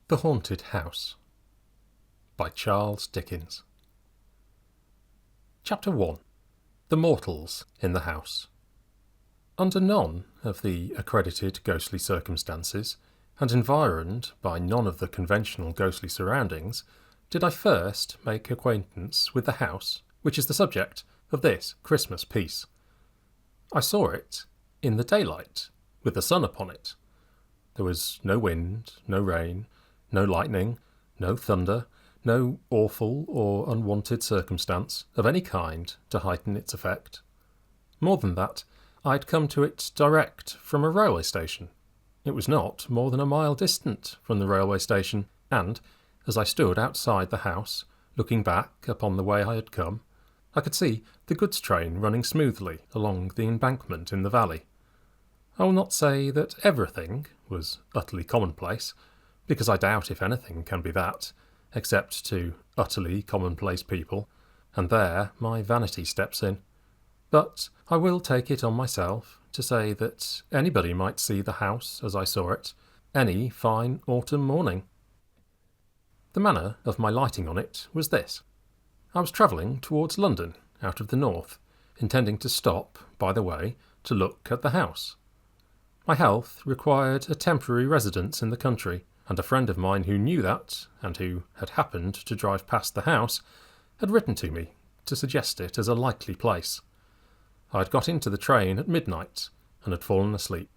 The Haunted House by Charles Dickens. Chapter 1. The Mortals in the House. Under none of the accredited ghostly circumstances, and environed by none of the conventional ghostly surroundings, did I first make acquaintance with the house which is the subject of this Christmas piece. I saw it in the daylight, with the sun upon it. There was no wind, no rain, no lightning, no thunder, no awful or unwanted circumstance of any kind to heighten its effect. More than that, I had come to it direct from a railway station. It was not more than a mile distant from the railway station, and, as I stood outside the house, looking back upon the way I had come, I could see the goods train running smoothly along the embankment in the valley. I will not say that everything was utterly commonplace, because I doubt if anything can be that, except to utterly commonplace people, and there my vanity steps in. But I will take it on myself to say that anybody might see the house as I saw it, any fine autumn morning. The manner of my lighting on it was this. I was travelling towards London out of the north, intending to stop by the way to look at the house. My health required a temporary residence in the country, and a friend of mine who knew that, and who had happened to drive past the house, had written to me to suggest it as a likely place. I had got into the train at midnight, and had fallen asleep,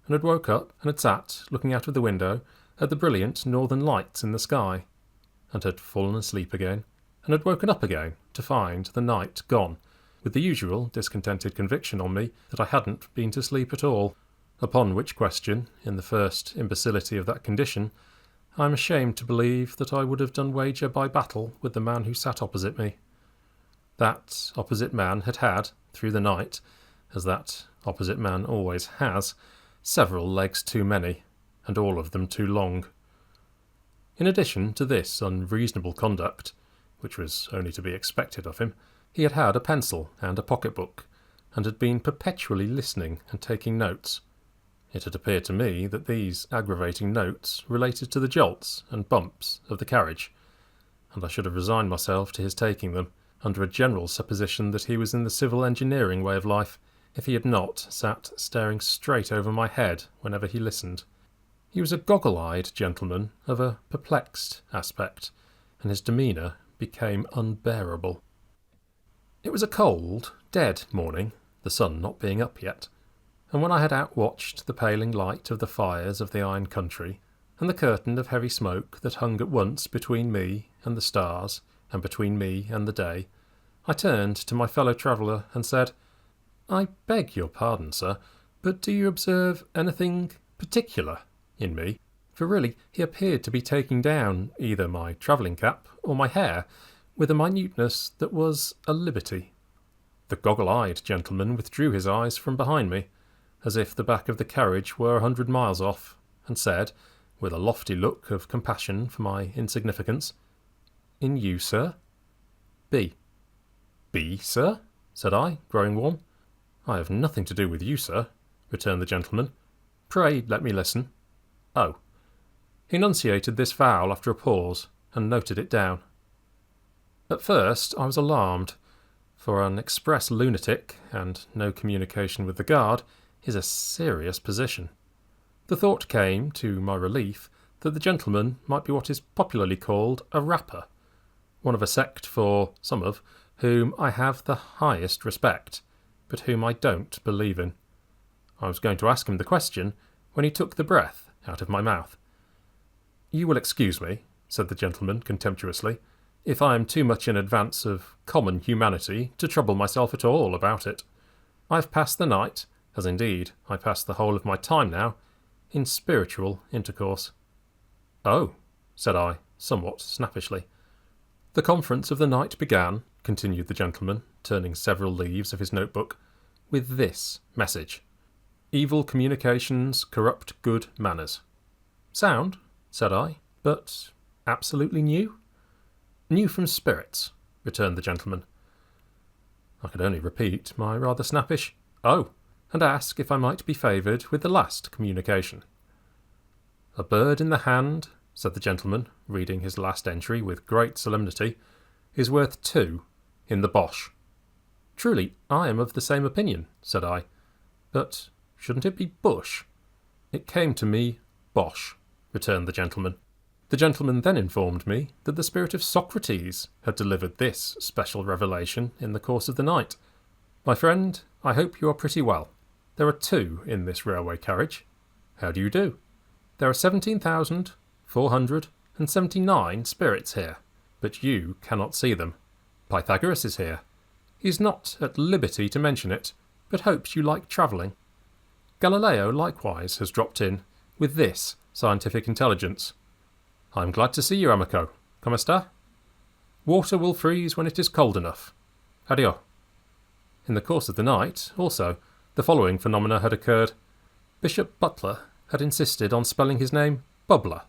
and had woke up and had sat looking out of the window at the brilliant northern lights in the sky, and had fallen asleep again, and had woken up again to find the night gone, with the usual discontented conviction on me that I hadn't been to sleep at all. Upon which question, in the first imbecility of that condition, I am ashamed to believe that I would have done wager by battle with the man who sat opposite me. That opposite man had, through the night, as that opposite man always has, several legs too many, and all of them too long. In addition to this unreasonable conduct, which was only to be expected of him, he had a pencil and a pocket-book, and had been perpetually listening and taking notes. It had appeared to me that these aggravating notes related to the jolts and bumps of the carriage, and I should have resigned myself to his taking them, under a general supposition that he was in the civil engineering way of life, if he had not sat staring straight over my head whenever he listened. He was a goggle-eyed gentleman of a perplexed aspect, and his demeanour became unbearable. It was a cold, dead morning, the sun not being up yet, and when I had outwatched the paling light of the fires of the iron country, and the curtain of heavy smoke that hung at once between me and the stars, and between me and the day, I turned to my fellow traveller and said, "I beg your pardon, sir, but do you observe anything particular in me?" For really he appeared to be taking down either my travelling cap or my hair with a minuteness that was a liberty. The goggle-eyed gentleman withdrew his eyes from behind me, as if the back of the carriage were 100 miles off, and said, with a lofty look of compassion for my insignificance, "In you, sir?" "B." "B, sir?" said I, growing warm. "I have nothing to do with you, sir," returned the gentleman. "Pray let me listen." "Oh." He enunciated this vowel after a pause, and noted it down. At first I was alarmed, for an express lunatic, and no communication with the guard, is a serious position. The thought came, to my relief, that the gentleman might be what is popularly called a rapper, one of a sect for some of whom I have the highest respect, but whom I don't believe in. I was going to ask him the question when he took the breath out of my mouth. "You will excuse me," said the gentleman contemptuously, "if I am too much in advance of common humanity to trouble myself at all about it. I have passed the night, as indeed I pass the whole of my time now, in spiritual intercourse." "Oh," said I, somewhat snappishly. "The conference of the night began," continued the gentleman, turning several leaves of his notebook, "with this message: 'Evil communications corrupt good manners.'" "Sound," said I, "but absolutely new?" "New from spirits," returned the gentleman. I could only repeat my rather snappish "Oh," and ask if I might be favoured with the last communication. "A bird in the hand," said the gentleman, reading his last entry with great solemnity, is worth 2 in the Bosch. Truly, I am of the same opinion, said I. But shouldn't it be Bush? It came to me Bosch, returned the gentleman. The gentleman then informed me that the spirit of Socrates had delivered this special revelation in the course of the night. My friend, I hope you are pretty well. There are 2 in this railway carriage. How do you do? There are 17,479 spirits here, but you cannot see them. Pythagoras is here. He is not at liberty to mention it, but hopes you like travelling. Galileo likewise has dropped in, with this scientific intelligence. I am glad to see you, amico. Come sta? Water will freeze when it is cold enough. Adio. In the course of the night, also, the following phenomena had occurred. Bishop Butler had insisted on spelling his name Bubbler,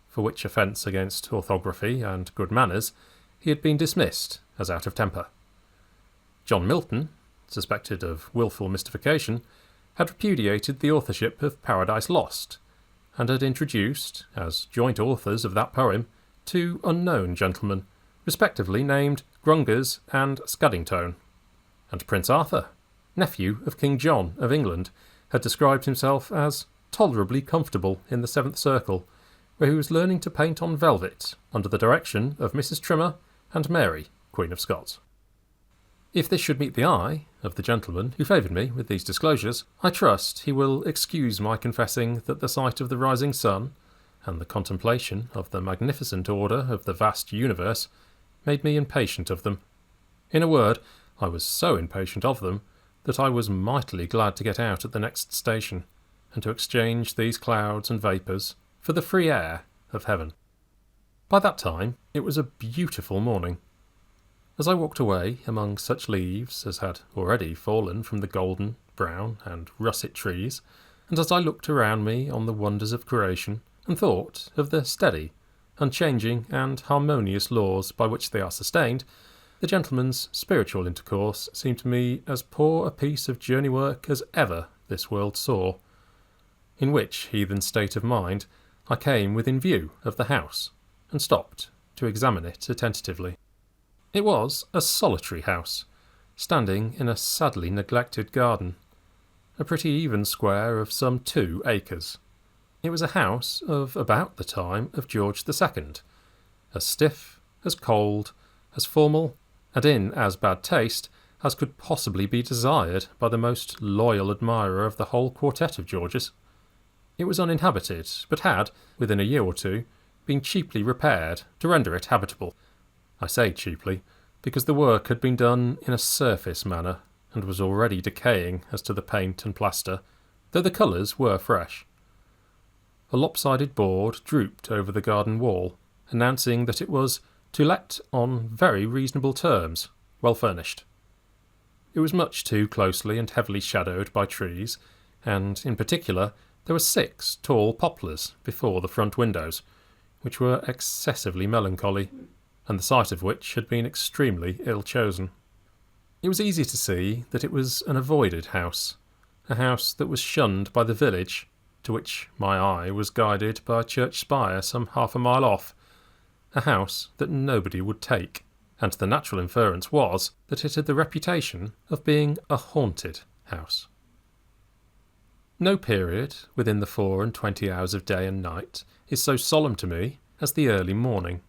for which offence against orthography and good manners he had been dismissed as out of temper. John Milton, suspected of wilful mystification, had repudiated the authorship of Paradise Lost, and had introduced, as joint authors of that poem, 2 unknown gentlemen, respectively named Grungers and Scuddingtone. And Prince Arthur, nephew of King John of England, had described himself as tolerably comfortable in the 7th circle, where he was learning to paint on velvet under the direction of Mrs. Trimmer and Mary, Queen of Scots. If this should meet the eye of the gentleman who favoured me with these disclosures, I trust he will excuse my confessing that the sight of the rising sun, and the contemplation of the magnificent order of the vast universe, made me impatient of them. In a word, I was so impatient of them that I was mightily glad to get out at the next station, and to exchange these clouds and vapours for the free air of heaven. By that time it was a beautiful morning. As I walked away among such leaves as had already fallen from the golden, brown, and russet trees, and as I looked around me on the wonders of creation, and thought of the steady, unchanging, and harmonious laws by which they are sustained, the gentleman's spiritual intercourse seemed to me as poor a piece of journey work as ever this world saw. In which heathen state of mind I came within view of the house, and stopped to examine it attentively. It was a solitary house, standing in a sadly neglected garden, a pretty even square of some 2 acres. It was a house of about the time of George II, as stiff, as cold, as formal, and in as bad taste as could possibly be desired by the most loyal admirer of the whole quartet of Georges. It was uninhabited, but had, within a year or 2, been cheaply repaired to render it habitable. I say cheaply, because the work had been done in a surface manner, and was already decaying as to the paint and plaster, though the colours were fresh. A lopsided board drooped over the garden wall, announcing that it was to let on very reasonable terms, well furnished. It was much too closely and heavily shadowed by trees, and, in particular, there were 6 tall poplars before the front windows, which were excessively melancholy, and the site of which had been extremely ill chosen. It was easy to see that it was an avoided house, a house that was shunned by the village, to which my eye was guided by a church spire some half a mile off, a house that nobody would take, and the natural inference was that it had the reputation of being a haunted house. No period within the 24 hours of day and night is so solemn to me as the early morning.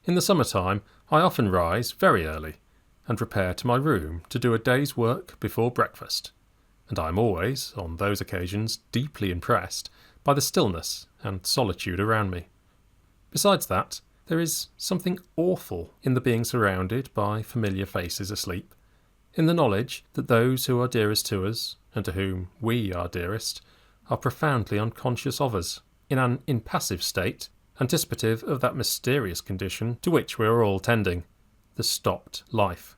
In the summer-time I often rise very early, and repair to my room to do a day's work before breakfast, and I am always, on those occasions, deeply impressed by the stillness and solitude around me. Besides that, there is something awful in the being surrounded by familiar faces asleep, in the knowledge that those who are dearest to us, and to whom we are dearest, are profoundly unconscious of us, in an impassive state, anticipative of that mysterious condition to which we are all tending, the stopped life,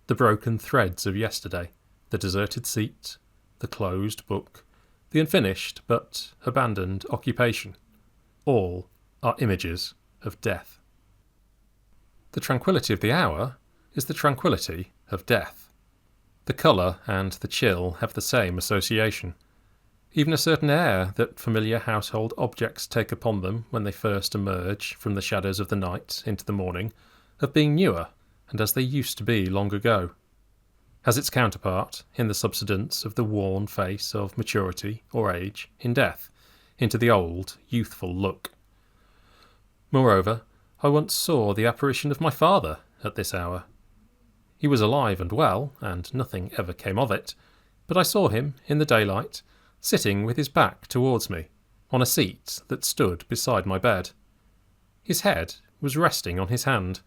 the broken threads of yesterday, the deserted seat, the closed book, the unfinished but abandoned occupation. All are images of death. The tranquillity of the hour is the tranquillity of death. The colour and the chill have the same association. even a certain air that familiar household objects take upon them when they first emerge from the shadows of the night into the morning, of being newer and as they used to be long ago, has its counterpart in the subsidence of the worn face of maturity or age in death into the old, youthful look. Moreover, I once saw the apparition of my father at this hour. He was alive and well, and nothing ever came of it, but I saw him in the daylight, sitting with his back towards me, on a seat that stood beside my bed. His head was resting on his hand,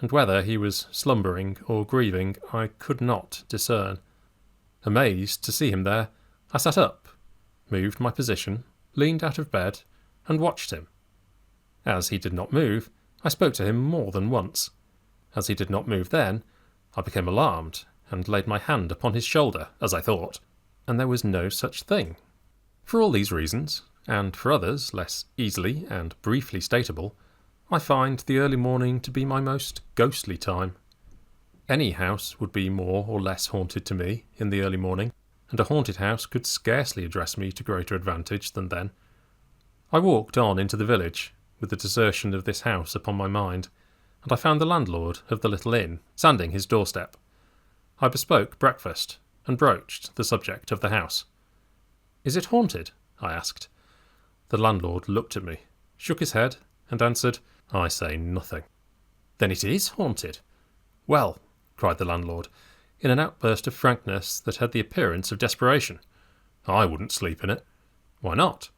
and whether he was slumbering or grieving I could not discern. Amazed to see him there, I sat up, moved my position, leaned out of bed, and watched him. As he did not move, I spoke to him more than once. As he did not move then, I became alarmed, and laid my hand upon his shoulder, as I thought, and there was no such thing. For all these reasons, and for others less easily and briefly stateable, I find the early morning to be my most ghostly time. Any house would be more or less haunted to me in the early morning, and a haunted house could scarcely address me to greater advantage than then. I walked on into the village, with the desertion of this house upon my mind, and I found the landlord of the little inn sanding his doorstep. I bespoke breakfast, and broached the subject of the house. "Is it haunted?" I asked. The landlord looked at me, shook his head, and answered, "I say nothing." "Then it is haunted?" "Well," cried the landlord, in an outburst of frankness that had the appearance of desperation, "I wouldn't sleep in it." "Why not?"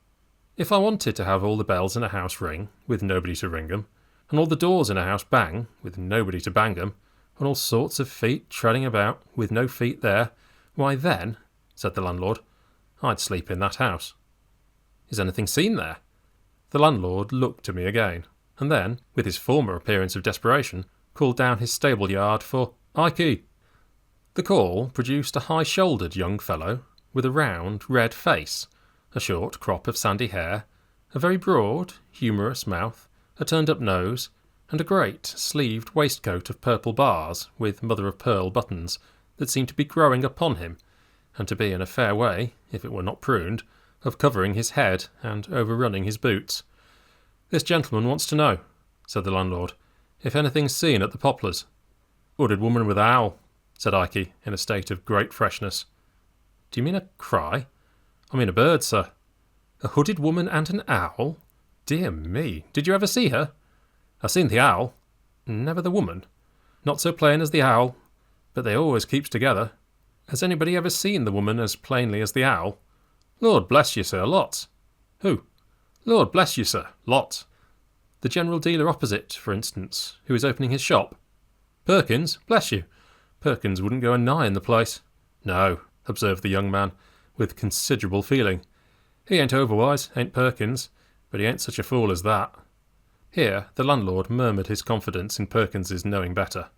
"If I wanted to have all the bells in a house ring, with nobody to ring 'em, and all the doors in a house bang, with nobody to bang 'em, and all sorts of feet treading about, with no feet there, why then," said the landlord, "I'd sleep in that house." "Is anything seen there?" The landlord looked at me again, and then, with his former appearance of desperation, called down his stable yard for "Ikey." The call produced a high-shouldered young fellow, with a round, red face, a short crop of sandy hair, a very broad, humorous mouth, a turned-up nose, and a great sleeved waistcoat of purple bars with mother-of-pearl buttons that seemed to be growing upon him, and to be in a fair way, if it were not pruned, of covering his head and overrunning his boots. "This gentleman wants to know," said the landlord, "if anything's seen at the Poplars." "Hooded woman with owl," said Ikey, in a state of great freshness. "Do you mean a cry?" "I mean a bird, sir." "A hooded woman and an owl? Dear me, did you ever see her?" "I've seen the owl." "Never the woman?" "Not so plain as the owl, but they always keeps together." "Has anybody ever seen the woman as plainly as the owl?" "Lord bless you, sir, lots." "Who?" "Lord bless you, sir, lots. The general dealer opposite, for instance, who is opening his shop." "Perkins, bless you. Perkins wouldn't go a nigh in the place." "No," observed the young man, with considerable feeling. "He ain't overwise, ain't Perkins, but he ain't such a fool as that." Here the landlord murmured his confidence in Perkins's knowing better.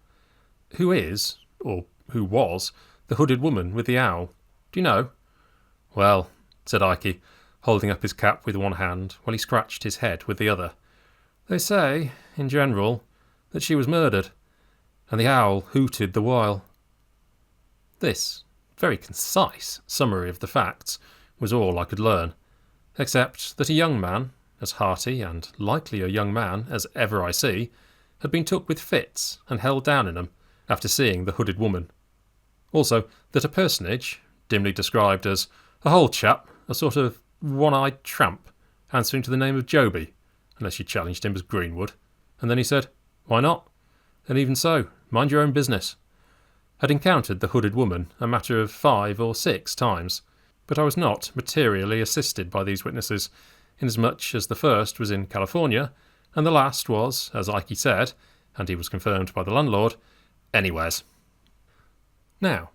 "Who is, or who was, the hooded woman with the owl? Do you know?" "Well," said Ikey, holding up his cap with one hand while he scratched his head with the other, "they say, in general, that she was murdered, and the owl hooted the while." This very concise summary of the facts was all I could learn, except that a young man, as hearty and likely a young man as ever I see, had been took with fits and held down in 'em after seeing the hooded woman. Also that a personage, dimly described as a whole chap, a sort of one-eyed tramp, answering to the name of Joby, unless you challenged him as Greenwood, and then he said, "Why not? And even so, mind your own business," had encountered the hooded woman a matter of 5 or 6 times, but I was not materially assisted by these witnesses, inasmuch as the first was in California, and the last was, as Ikey said, and he was confirmed by the landlord, anywheres. Now,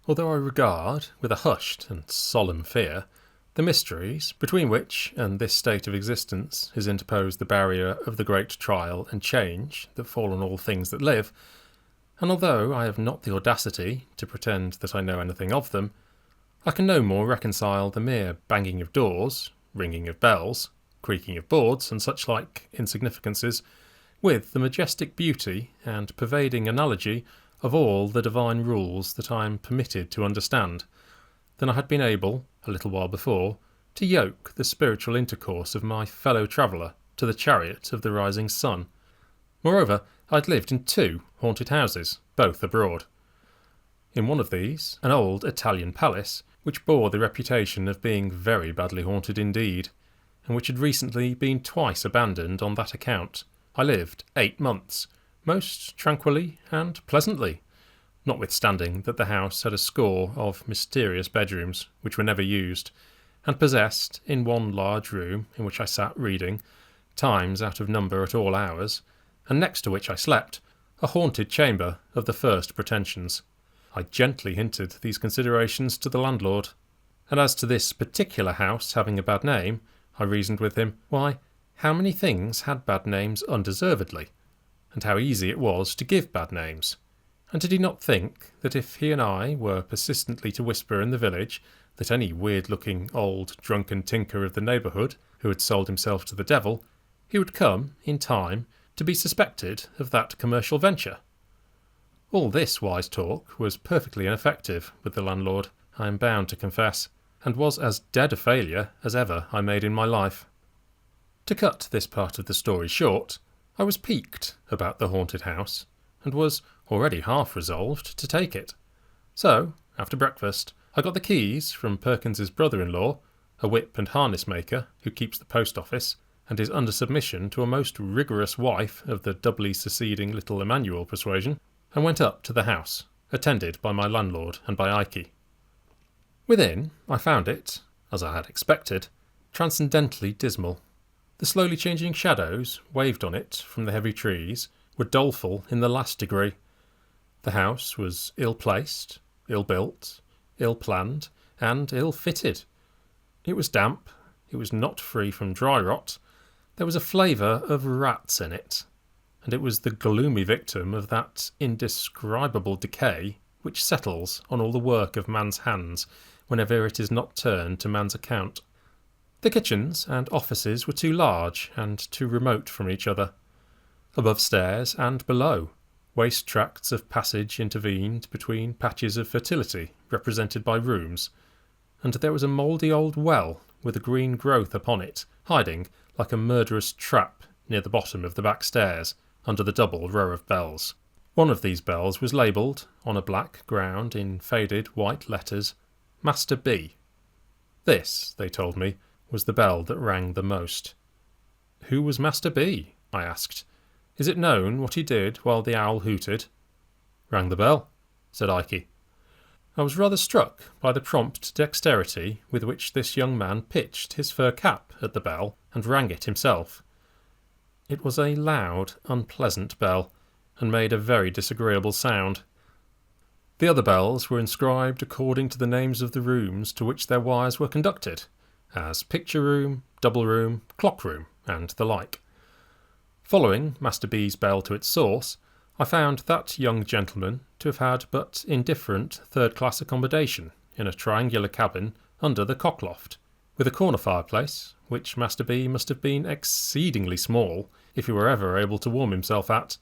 although I regard, with a hushed and solemn fear, the mysteries between which and this state of existence is interposed the barrier of the great trial and change that fall on all things that live, and although I have not the audacity to pretend that I know anything of them, I can no more reconcile the mere banging of doors, ringing of bells, creaking of boards, and such like insignificances, with the majestic beauty and pervading analogy of all the divine rules that I am permitted to understand, than I had been able, a little while before, to yoke the spiritual intercourse of my fellow traveller to the chariot of the rising sun. Moreover, I'd lived in 2 haunted houses, both abroad. In one of these, an old Italian palace, which bore the reputation of being very badly haunted indeed, and which had recently been twice abandoned on that account, I lived 8 months, most tranquilly and pleasantly, notwithstanding that the house had a score of mysterious bedrooms which were never used, and possessed, in one large room in which I sat reading, times out of number at all hours, and next to which I slept, a haunted chamber of the first pretensions. I gently hinted these considerations to the landlord, and as to this particular house having a bad name, I reasoned with him, why, how many things had bad names undeservedly, and how easy it was to give bad names, and did he not think that if he and I were persistently to whisper in the village that any weird-looking old drunken tinker of the neighbourhood who had sold himself to the devil, he would come, in time, to be suspected of that commercial venture? All this wise talk was perfectly ineffective with the landlord, I am bound to confess, and was as dead a failure as ever I made in my life. To cut this part of the story short, I was piqued about the haunted house, and was already half resolved to take it. So, after breakfast, I got the keys from Perkins's brother-in-law, a whip and harness maker who keeps the post office, and is under submission to a most rigorous wife of the doubly seceding little Emmanuel persuasion, and went up to the house, attended by my landlord and by Ike. Within, I found it, as I had expected, transcendently dismal. The slowly changing shadows waved on it from the heavy trees were doleful in the last degree. The house was ill-placed, ill-built, ill-planned, and ill-fitted. It was damp, it was not free from dry rot, there was a flavour of rats in it, and it was the gloomy victim of that indescribable decay which settles on all the work of man's hands whenever it is not turned to man's account. The kitchens and offices were too large and too remote from each other. Above stairs and below, waste tracts of passage intervened between patches of fertility represented by rooms, and there was a mouldy old well with a green growth upon it, hiding like a murderous trap near the bottom of the back stairs, under the double row of bells. One of these bells was labelled, on a black ground in faded white letters, Master B. This, they told me, was the bell that rang the most. Who was Master B? I asked. Is it known what he did while the owl hooted? Rang the bell, said Ike. I was rather struck by the prompt dexterity with which this young man pitched his fur cap at the bell and rang it himself. It was a loud, unpleasant bell, and made a very disagreeable sound. The other bells were inscribed according to the names of the rooms to which their wires were conducted, as picture room, double room, clock room, and the like. Following Master B's bell to its source, I found that young gentleman to have had but indifferent third-class accommodation in a triangular cabin under the cockloft, with a corner fireplace, which Master B must have been exceedingly small if he were ever able to warm himself at,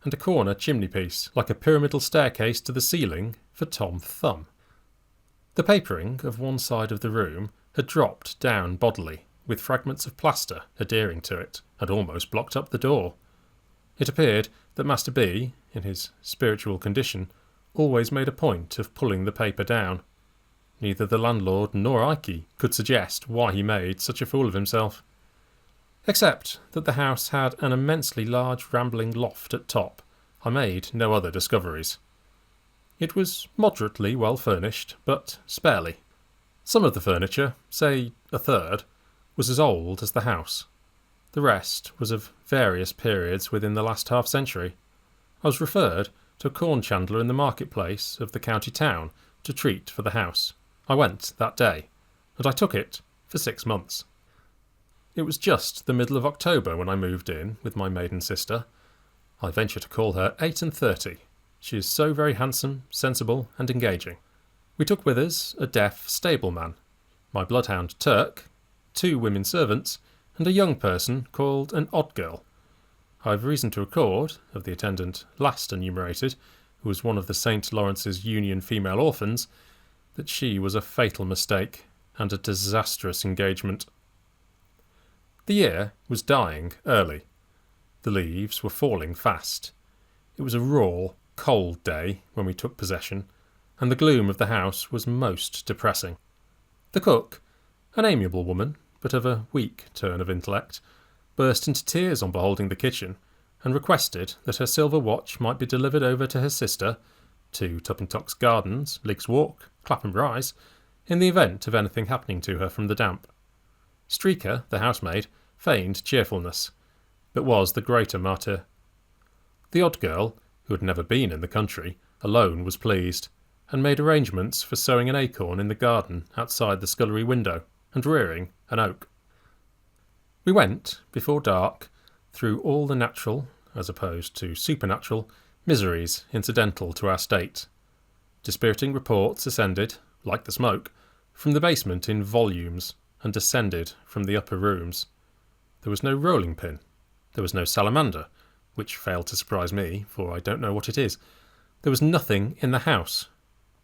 and a corner chimney-piece, like a pyramidal staircase to the ceiling, for Tom Thumb. The papering of one side of the room had dropped down bodily, with fragments of plaster adhering to it, and almost blocked up the door. It appeared that Master B, in his spiritual condition, always made a point of pulling the paper down. Neither the landlord nor Ike could suggest why he made such a fool of himself. Except that the house had an immensely large rambling loft at top, I made no other discoveries. It was moderately well furnished, but sparely. Some of the furniture, say a third, was as old as the house. The rest was of various periods within the last half-century. I was referred to a corn chandler in the market-place of the county town to treat for the house. I went that day, and I took it for 6 months. It was just the middle of October when I moved in with my maiden sister. I venture to call her 38. She is so very handsome, sensible, and engaging. We took with us a deaf stableman, my bloodhound Turk, 2 women servants, and a young person called an odd girl. I have reason to record, of the attendant last enumerated, who was one of the St. Lawrence's Union female orphans, that she was a fatal mistake, and a disastrous engagement. The year was dying early. The leaves were falling fast. It was a raw, cold day when we took possession, and the gloom of the house was most depressing. The cook, an amiable woman, but of a weak turn of intellect, burst into tears on beholding the kitchen, and requested that her silver watch might be delivered over to her sister, to Tuppintock's Gardens, Liggs Walk, Clapham Rise, in the event of anything happening to her from the damp. Streaker, the housemaid, feigned cheerfulness, but was the greater martyr. The odd girl, who had never been in the country, alone was pleased, and made arrangements for sowing an acorn in the garden outside the scullery window, and rearing an oak. We went, before dark, through all the natural, as opposed to supernatural, miseries incidental to our state. Dispiriting reports ascended, like the smoke, from the basement in volumes, and descended from the upper rooms. There was no rolling pin. There was no salamander, which failed to surprise me, for I don't know what it is. There was nothing in the house.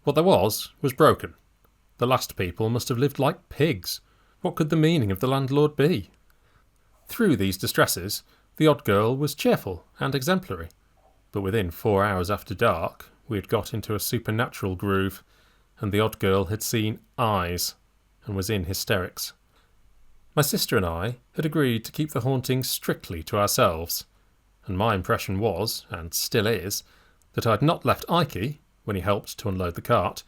What there was broken. The last people must have lived like pigs. What could the meaning of the landlord be? Through these distresses, the odd girl was cheerful and exemplary, but within 4 hours after dark we had got into a supernatural groove, and the odd girl had seen eyes, and was in hysterics. My sister and I had agreed to keep the haunting strictly to ourselves, and my impression was, and still is, that I had not left Ikey, when he helped to unload the cart,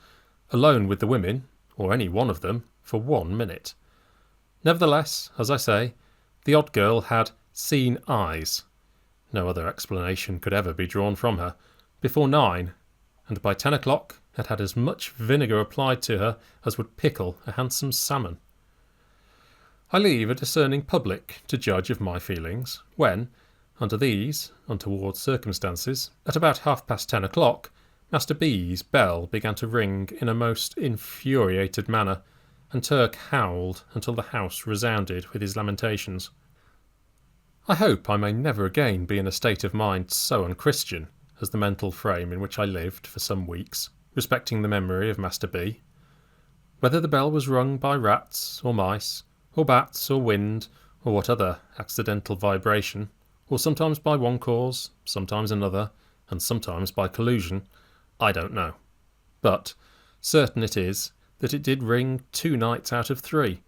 alone with the women, or any one of them, for 1 minute. Nevertheless, as I say, the odd girl had seen eyes. No other explanation could ever be drawn from her, before 9, and by 10 o'clock had had as much vinegar applied to her as would pickle a handsome salmon. I leave a discerning public to judge of my feelings, when, under these untoward circumstances, at about 10:30 o'clock, Master B.'s bell began to ring in a most infuriated manner, and Turk howled until the house resounded with his lamentations. I hope I may never again be in a state of mind so unchristian as the mental frame in which I lived for some weeks, respecting the memory of Master B. Whether the bell was rung by rats, or mice, or bats, or wind, or what other accidental vibration, or sometimes by one cause, sometimes another, and sometimes by collusion, I don't know. But certain it is that it did ring 2 nights out of 3,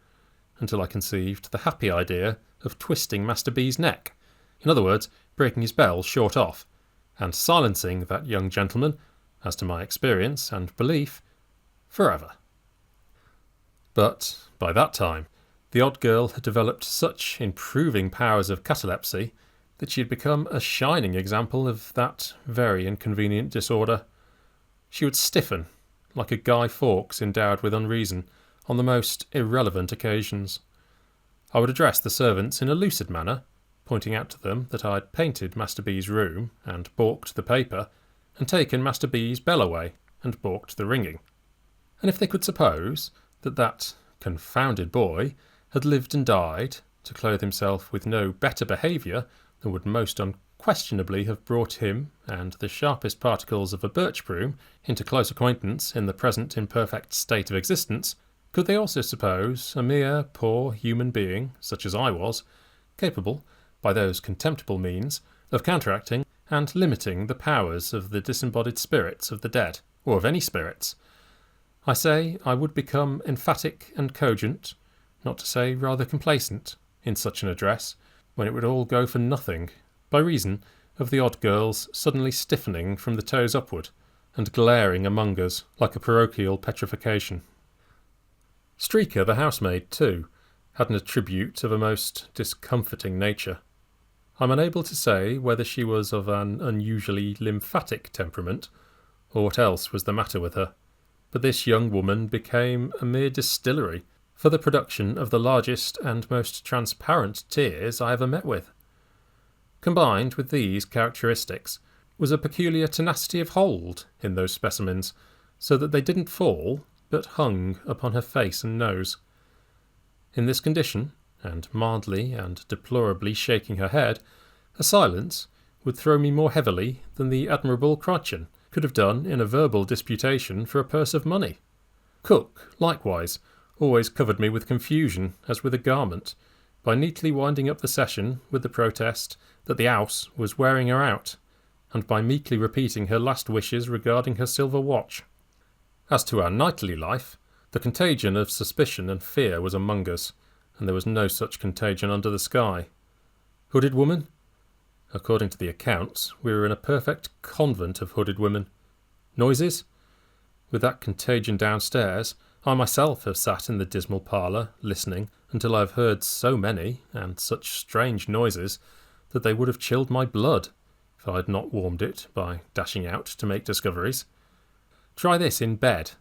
until I conceived the happy idea of twisting Master B.'s neck, in other words, breaking his bell short off, and silencing that young gentleman, as to my experience and belief, forever. But by that time the odd girl had developed such improving powers of catalepsy that she had become a shining example of that very inconvenient disorder. She would stiffen, like a Guy Fawkes endowed with unreason, on the most irrelevant occasions. I would address the servants in a lucid manner, pointing out to them that I had painted Master B.'s room, and balked the paper, and taken Master B.'s bell away, and balked the ringing. And if they could suppose that that confounded boy had lived and died, to clothe himself with no better behaviour than would most unquestionably have brought him and the sharpest particles of a birch broom into close acquaintance in the present imperfect state of existence, could they also suppose a mere poor human being, such as I was, capable, by those contemptible means, of counteracting and limiting the powers of the disembodied spirits of the dead, or of any spirits? I say I would become emphatic and cogent, not to say rather complacent, in such an address, when it would all go for nothing, by reason of the odd girl's suddenly stiffening from the toes upward, and glaring among us like a parochial petrification. Streaker, the housemaid, too, had an attribute of a most discomforting nature. I am unable to say whether she was of an unusually lymphatic temperament, or what else was the matter with her, but this young woman became a mere distillery for the production of the largest and most transparent tears I ever met with. Combined with these characteristics was a peculiar tenacity of hold in those specimens, so that they didn't fall, but hung upon her face and nose. In this condition, and mildly and deplorably shaking her head, a silence would throw me more heavily than the admirable Creighton could have done in a verbal disputation for a purse of money. Cook, likewise, always covered me with confusion as with a garment, by neatly winding up the session with the protest that the 'ouse was wearing her out, and by meekly repeating her last wishes regarding her silver watch. As to our nightly life, the contagion of suspicion and fear was among us, and there was no such contagion under the sky. Hooded woman? According to the accounts, we were in a perfect convent of hooded women. Noises? With that contagion downstairs, I myself have sat in the dismal parlour, listening, until I have heard so many, and such strange noises, that they would have chilled my blood, if I had not warmed it by dashing out to make discoveries. Try this in bed,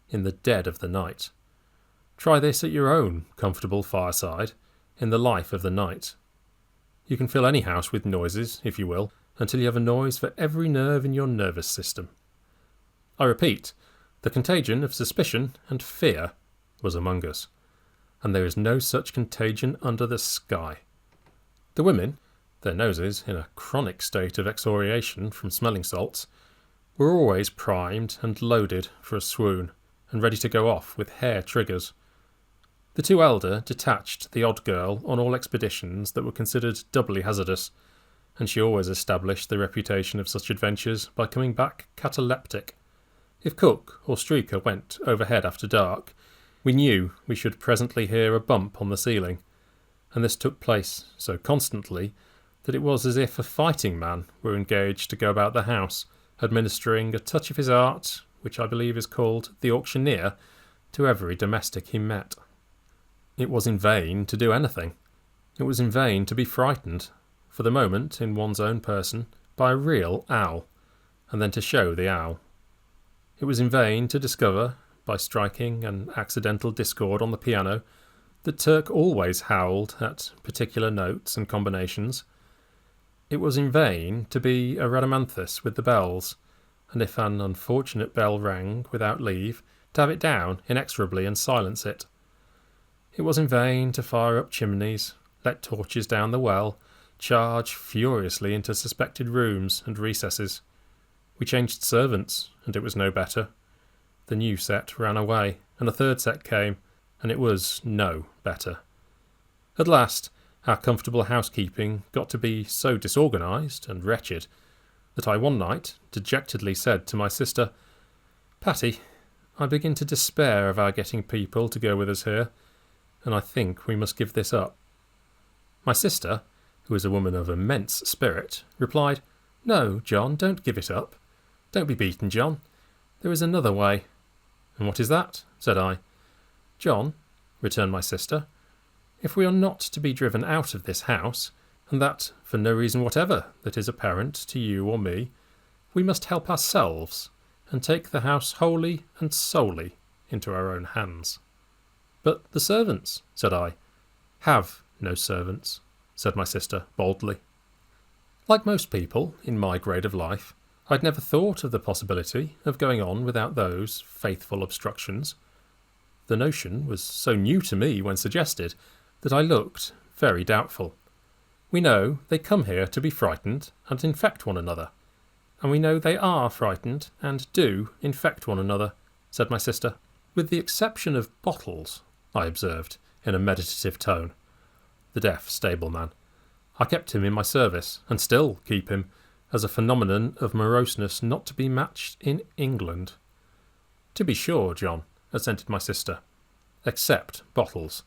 in the dead of the night. Try this at your own comfortable fireside, in the life of the night. You can fill any house with noises, if you will, until you have a noise for every nerve in your nervous system. I repeat, the contagion of suspicion and fear was among us, and there is no such contagion under the sky. The women, their noses in a chronic state of excoriation from smelling salts, were always primed and loaded for a swoon, and ready to go off with hair triggers. The two elder detached the odd girl on all expeditions that were considered doubly hazardous, and she always established the reputation of such adventures by coming back cataleptic. If Cook or Streaker went overhead after dark, we knew we should presently hear a bump on the ceiling, and this took place so constantly that it was as if a fighting man were engaged to go about the house, administering a touch of his art, which I believe is called the auctioneer, to every domestic he met. It was in vain to do anything. It was in vain to be frightened, for the moment in one's own person, by a real owl, and then to show the owl. It was in vain to discover, by striking an accidental discord on the piano, that Turk always howled at particular notes and combinations. It was in vain to be a Rhadamanthus with the bells, and if an unfortunate bell rang without leave, to have it down inexorably and silence it. It was in vain to fire up chimneys, let torches down the well, charge furiously into suspected rooms and recesses. We changed servants, and it was no better. The new set ran away, and a third set came, and it was no better. At last, our comfortable housekeeping got to be so disorganised and wretched that I one night dejectedly said to my sister, "Patty, I begin to despair of our getting people to go with us here, and I think we must give this up." My sister, who is a woman of immense spirit, replied, "No, John, don't give it up. Don't be beaten, John. There is another way." "And what is that?" said I. "John," returned my sister, "if we are not to be driven out of this house, and that for no reason whatever that is apparent to you or me, we must help ourselves, and take the house wholly and solely into our own hands." "But the servants," said I. "Have no servants," said my sister boldly. Like most people in my grade of life, I'd never thought of the possibility of going on without those faithful obstructions. The notion was so new to me when suggested that I looked very doubtful. "We know they come here to be frightened and infect one another, and we know they are frightened and do infect one another," said my sister. "With the exception of Bottles," I observed, in a meditative tone. The deaf stableman. I kept him in my service, and still keep him, as a phenomenon of moroseness not to be matched in England. "To be sure, John," assented my sister. "Except Bottles.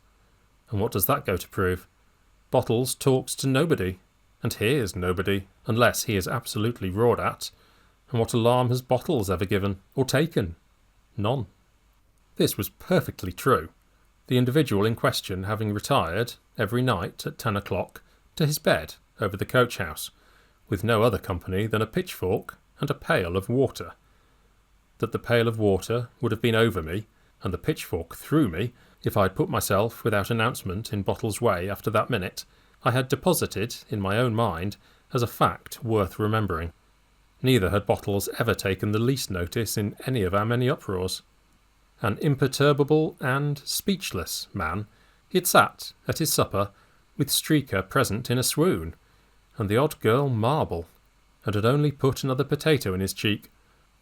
And what does that go to prove? Bottles talks to nobody, and hears nobody, unless he is absolutely roared at. And what alarm has Bottles ever given, or taken? None." This was perfectly true, the individual in question having retired, every night at 10 o'clock, to his bed over the coach-house, with no other company than a pitchfork and a pail of water. That the pail of water would have been over me, and the pitchfork through me, if I had put myself without announcement in Bottles' way after that minute, I had deposited in my own mind as a fact worth remembering. Neither had Bottles ever taken the least notice in any of our many uproars. An imperturbable and speechless man, he had sat at his supper with Streaker present in a swoon, and the odd girl marble, and had only put another potato in his cheek,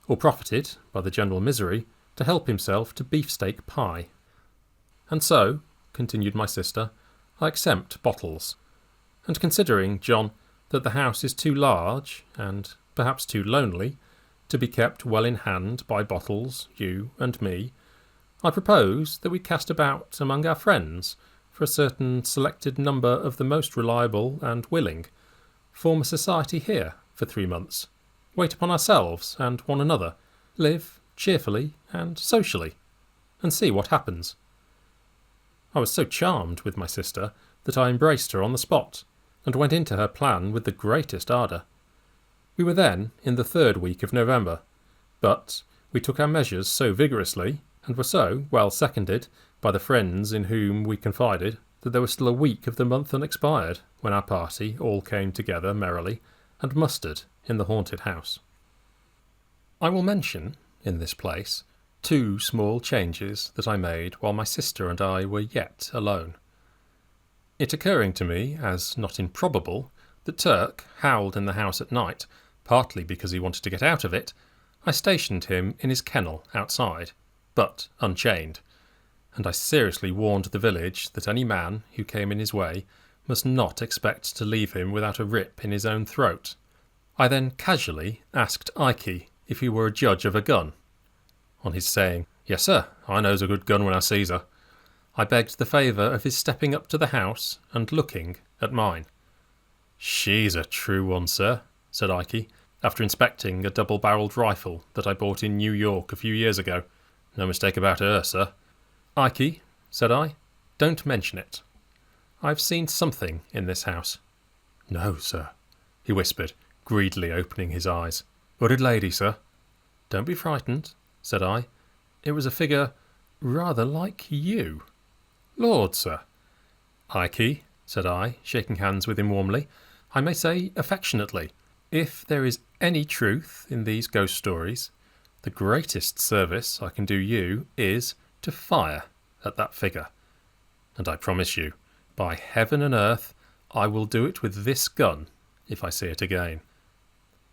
or profited, by the general misery, to help himself to beefsteak pie. And so, continued my sister, I exempt bottles. And considering, John, that the house is too large, and perhaps too lonely, to be kept well in hand by bottles, you and me, I propose that we cast about among our friends for a certain selected number of the most reliable and willing, form a society here for 3 months, wait upon ourselves and one another, live cheerfully and socially, and see what happens. I was so charmed with my sister that I embraced her on the spot, and went into her plan with the greatest ardour. We were then in the 3rd week of November, but we took our measures so vigorously, and were so well seconded by the friends in whom we confided, that there was still a week of the month unexpired when our party all came together merrily and mustered in the haunted house. I will mention, in this place, 2 small changes that I made while my sister and I were yet alone. It occurring to me as not improbable that Turk howled in the house at night, partly because he wanted to get out of it, I stationed him in his kennel outside, but unchained, and I seriously warned the village that any man who came in his way must not expect to leave him without a rip in his own throat. I then casually asked Ike if he were a judge of a gun. On his saying, "Yes, sir, I knows a good gun when I sees her," I begged the favour of his stepping up to the house and looking at mine. "She's a true one, sir," said Ike, after inspecting a double-barrelled rifle that I bought in New York a few years ago. "No mistake about her, sir." "Ike," said I, "don't mention it. I've seen something in this house." "No, sir," he whispered, greedily opening his eyes. "Hooded lady, sir." "Don't be frightened," said I. "It was a figure rather like you." "Lord, sir." "Ike," said I, shaking hands with him warmly, I may say affectionately, if there is any truth in these ghost stories, the greatest service I can do you is to fire at that figure. And I promise you, by heaven and earth, I will do it with this gun if I see it again.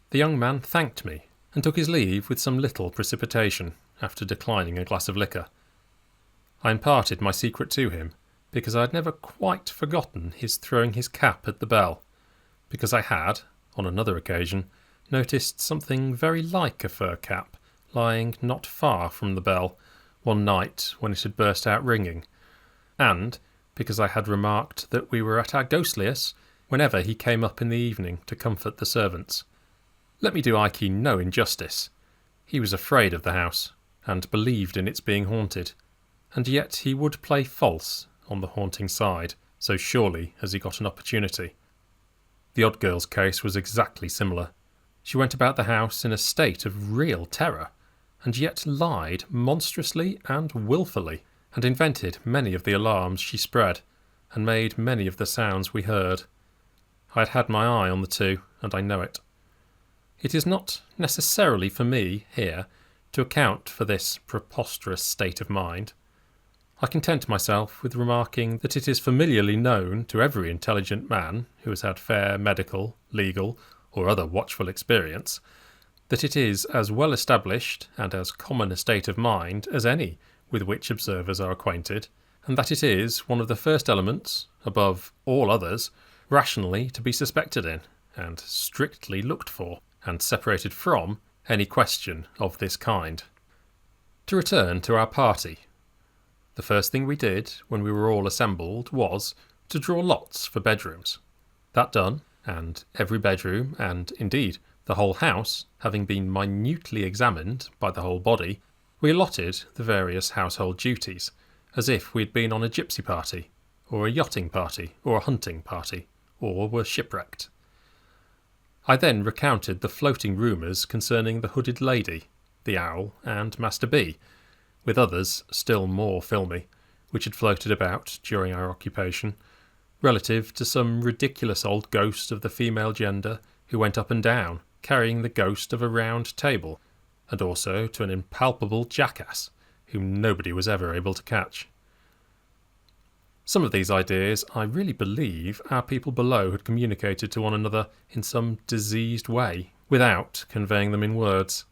The young man thanked me and took his leave with some little precipitation after declining a glass of liquor. I imparted my secret to him because I had never quite forgotten his throwing his cap at the bell, because I had, on another occasion, noticed something very like a fur cap lying not far from the bell one night when it had burst out ringing, and because I had remarked that we were at our ghostliest whenever he came up in the evening to comfort the servants. Let me do Ike no injustice. He was afraid of the house, and believed in its being haunted, and yet he would play false on the haunting side so surely as he got an opportunity. The odd girl's case was exactly similar. She went about the house in a state of real terror, and yet lied monstrously and wilfully, and invented many of the alarms she spread, and made many of the sounds we heard. I had had my eye on the 2, and I know it. It is not necessarily for me, here, to account for this preposterous state of mind. I content myself with remarking that it is familiarly known to every intelligent man who has had fair medical, legal, or other watchful experience, that it is as well established and as common a state of mind as any with which observers are acquainted, and that it is one of the first elements, above all others, rationally to be suspected in, and strictly looked for, and separated from, any question of this kind. To return to our party. The first thing we did when we were all assembled was to draw lots for bedrooms. That done, and every bedroom, and indeed the whole house, having been minutely examined by the whole body, we allotted the various household duties, as if we had been on a gypsy party, or a yachting party, or a hunting party, or were shipwrecked. I then recounted the floating rumours concerning the hooded lady, the owl, and Master B, with others still more filmy, which had floated about during our occupation, relative to some ridiculous old ghost of the female gender who went up and down, carrying the ghost of a round table, and also to an impalpable jackass, whom nobody was ever able to catch. Some of these ideas I really believe our people below had communicated to one another in some diseased way, without conveying them in words.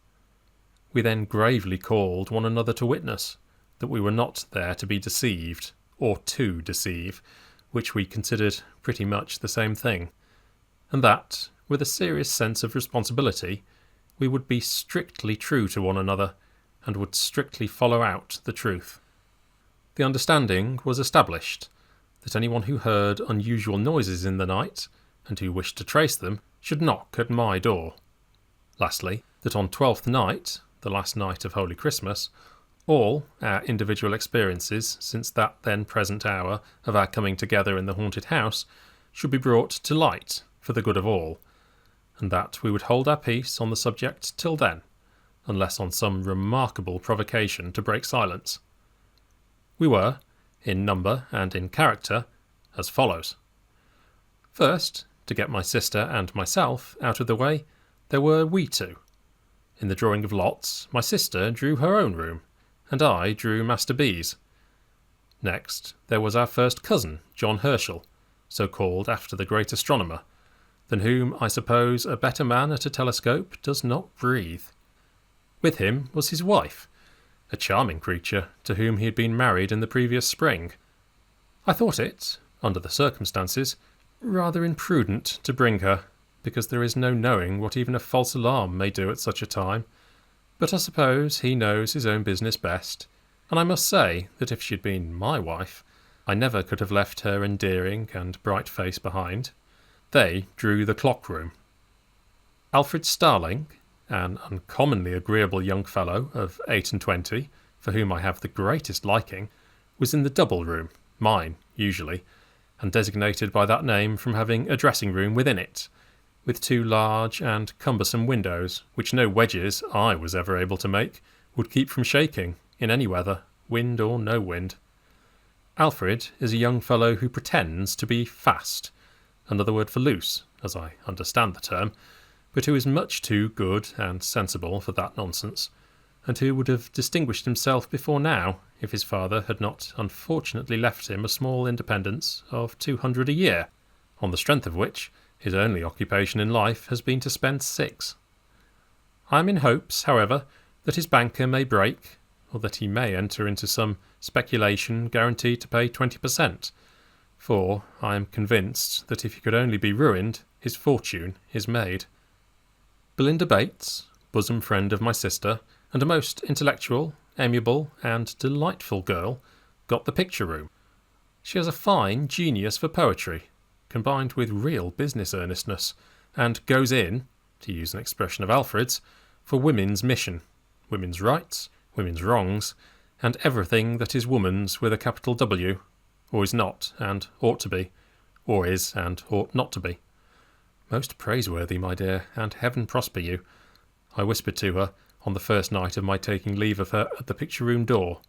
We then gravely called one another to witness that we were not there to be deceived, or to deceive, which we considered pretty much the same thing, and that, with a serious sense of responsibility, we would be strictly true to one another, and would strictly follow out the truth. The understanding was established that anyone who heard unusual noises in the night, and who wished to trace them, should knock at my door. Lastly, that on 12th night, the last night of Holy Christmas, all our individual experiences since that then present hour of our coming together in the haunted house should be brought to light for the good of all, and that we would hold our peace on the subject till then, unless on some remarkable provocation to break silence. We were, in number and in character, as follows. First, to get my sister and myself out of the way, there were we two. In the drawing of lots, my sister drew her own room, and I drew Master B's. Next, there was our first cousin, John Herschel, so called after the great astronomer, than whom I suppose a better man at a telescope does not breathe. With him was his wife, a charming creature to whom he had been married in the previous spring. I thought it, under the circumstances, rather imprudent to bring her, because there is no knowing what even a false alarm may do at such a time, but I suppose he knows his own business best, and I must say that if she had been my wife, I never could have left her endearing and bright face behind. They drew the clock room. Alfred Starling, an uncommonly agreeable young fellow of 28, for whom I have the greatest liking, was in the double room, mine usually, and designated by that name from having a dressing room within it, with two large and cumbersome windows, which no wedges I was ever able to make would keep from shaking, in any weather, wind or no wind. Alfred is a young fellow who pretends to be fast, another word for loose, as I understand the term, but who is much too good and sensible for that nonsense, and who would have distinguished himself before now if his father had not unfortunately left him a small independence of 200 a year, on the strength of which his only occupation in life has been to spend 6. I am in hopes, however, that his banker may break, or that he may enter into some speculation guaranteed to pay 20%, for I am convinced that if he could only be ruined, his fortune is made. Belinda Bates, bosom friend of my sister, and a most intellectual, amiable, and delightful girl, got the picture room. She has a fine genius for poetry, combined with real business earnestness, and goes in, to use an expression of Alfred's, for women's mission, women's rights, women's wrongs, and everything that is woman's with a capital W, or is not and ought to be, or is and ought not to be. Most praiseworthy, my dear, and heaven prosper you, I whispered to her on the first night of my taking leave of her at the picture-room door.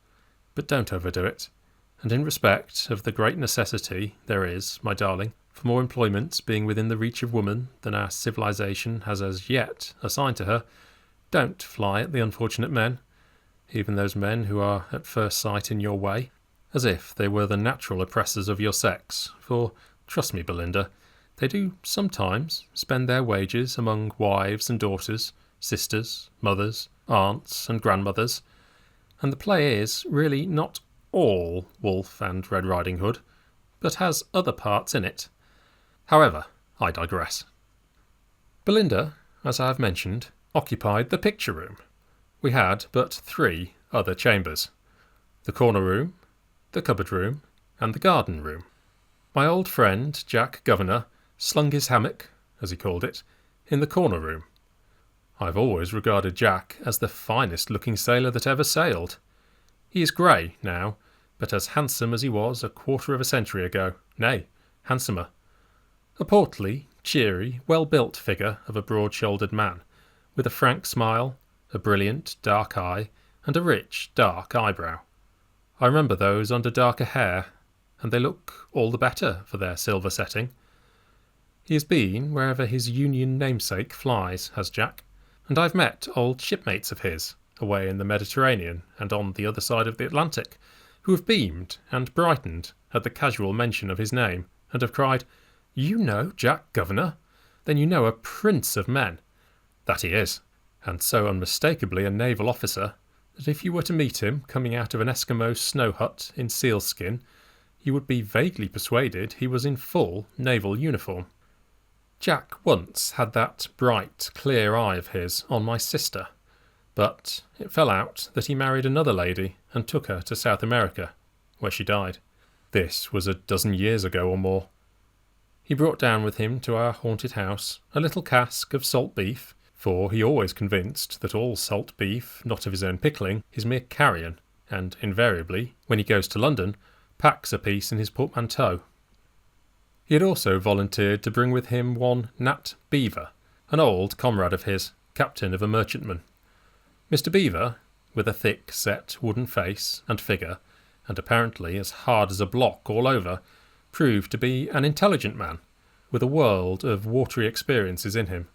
But don't overdo it, and in respect of the great necessity there is, my darling, for more employments being within the reach of woman than our civilization has as yet assigned to her, don't fly at the unfortunate men, even those men who are at first sight in your way, as if they were the natural oppressors of your sex, for, trust me, Belinda, they do sometimes spend their wages among wives and daughters, sisters, mothers, aunts and grandmothers, and the play is really not all Wolf and Red Riding Hood, but has other parts in it. However, I digress. Belinda, as I have mentioned, occupied the picture room. We had but 3 other chambers: the corner room, the cupboard room, and the garden room. My old friend, Jack Governor, slung his hammock, as he called it, in the corner room. I have always regarded Jack as the finest-looking sailor that ever sailed. He is grey now, but as handsome as he was a quarter of a century ago, nay, handsomer. A portly, cheery, well-built figure of a broad-shouldered man, with a frank smile, a brilliant, dark eye, and a rich, dark eyebrow. I remember those under darker hair, and they look all the better for their silver setting. He has been wherever his Union namesake flies, has Jack, and I've met old shipmates of his, away in the Mediterranean and on the other side of the Atlantic, who have beamed and brightened at the casual mention of his name, and have cried, "You know Jack Governor? Then you know a prince of men." That he is, and so unmistakably a naval officer, that if you were to meet him coming out of an Eskimo snow hut in sealskin, you would be vaguely persuaded he was in full naval uniform. Jack once had that bright, clear eye of his on my sister, but it fell out that he married another lady and took her to South America, where she died. This was a dozen years ago or more. He brought down with him to our haunted house a little cask of salt beef, for he always convinced that all salt beef not of his own pickling is mere carrion, and invariably, when he goes to London, packs a piece in his portmanteau. He had also volunteered to bring with him one Nat Beaver, an old comrade of his, captain of a merchantman. Mr. Beaver, with a thick-set wooden face and figure, and apparently as hard as a block all over, proved to be an intelligent man, with a world of watery experiences in him,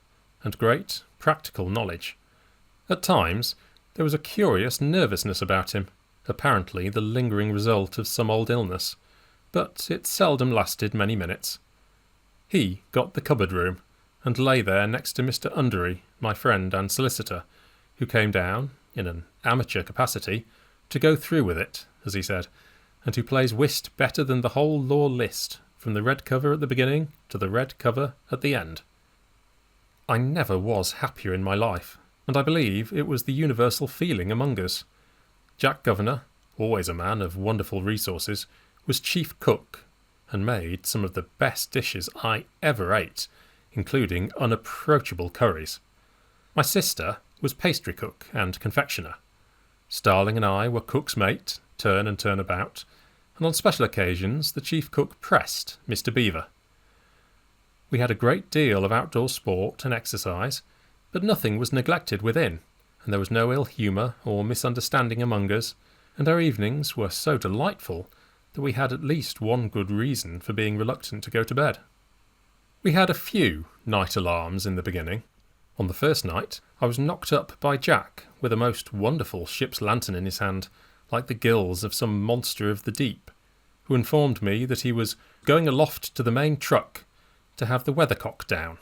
and great practical knowledge. At times there was a curious nervousness about him, apparently the lingering result of some old illness, but it seldom lasted many minutes. He got the cupboard room, and lay there next to Mr. Undery, my friend and solicitor, who came down, in an amateur capacity, to go through with it, as he said, and who plays whist better than the whole law list, from the red cover at the beginning to the red cover at the end. I never was happier in my life, and I believe it was the universal feeling among us. Jack Governor, always a man of wonderful resources, was chief cook, and made some of the best dishes I ever ate, including unapproachable curries. My sister was pastry cook and confectioner. Starling and I were cook's mate, turn and turn about, and on special occasions the chief cook pressed Mr. Beaver. We had a great deal of outdoor sport and exercise, but nothing was neglected within, and there was no ill humour or misunderstanding among us, and our evenings were so delightful that we had at least one good reason for being reluctant to go to bed. We had a few night alarms in the beginning. On the first night, I was knocked up by Jack with a most wonderful ship's lantern in his hand, like the gills of some monster of the deep, who informed me that he was going aloft to the main truck to have the weathercock down.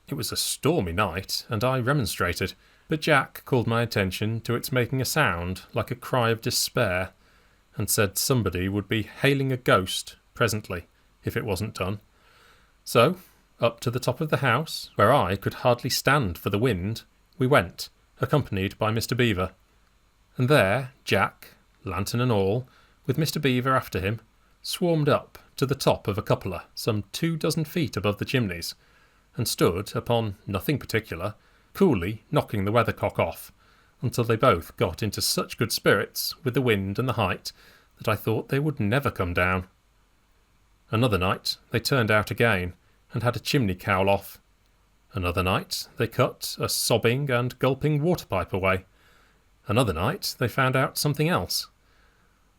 It was a stormy night, and I remonstrated, but Jack called my attention to its making a sound like a cry of despair, and said somebody would be hailing a ghost presently, if it wasn't done. So, up to the top of the house, where I could hardly stand for the wind, we went, accompanied by Mr. Beaver. And there Jack, lantern and all, with Mr. Beaver after him, swarmed up to the top of a cupola some 24 feet above the chimneys, and stood upon nothing particular, coolly knocking the weathercock off, until they both got into such good spirits with the wind and the height that I thought they would never come down. Another night they turned out again, and had a chimney cowl off. Another night they cut a sobbing and gulping water-pipe away. Another night they found out something else.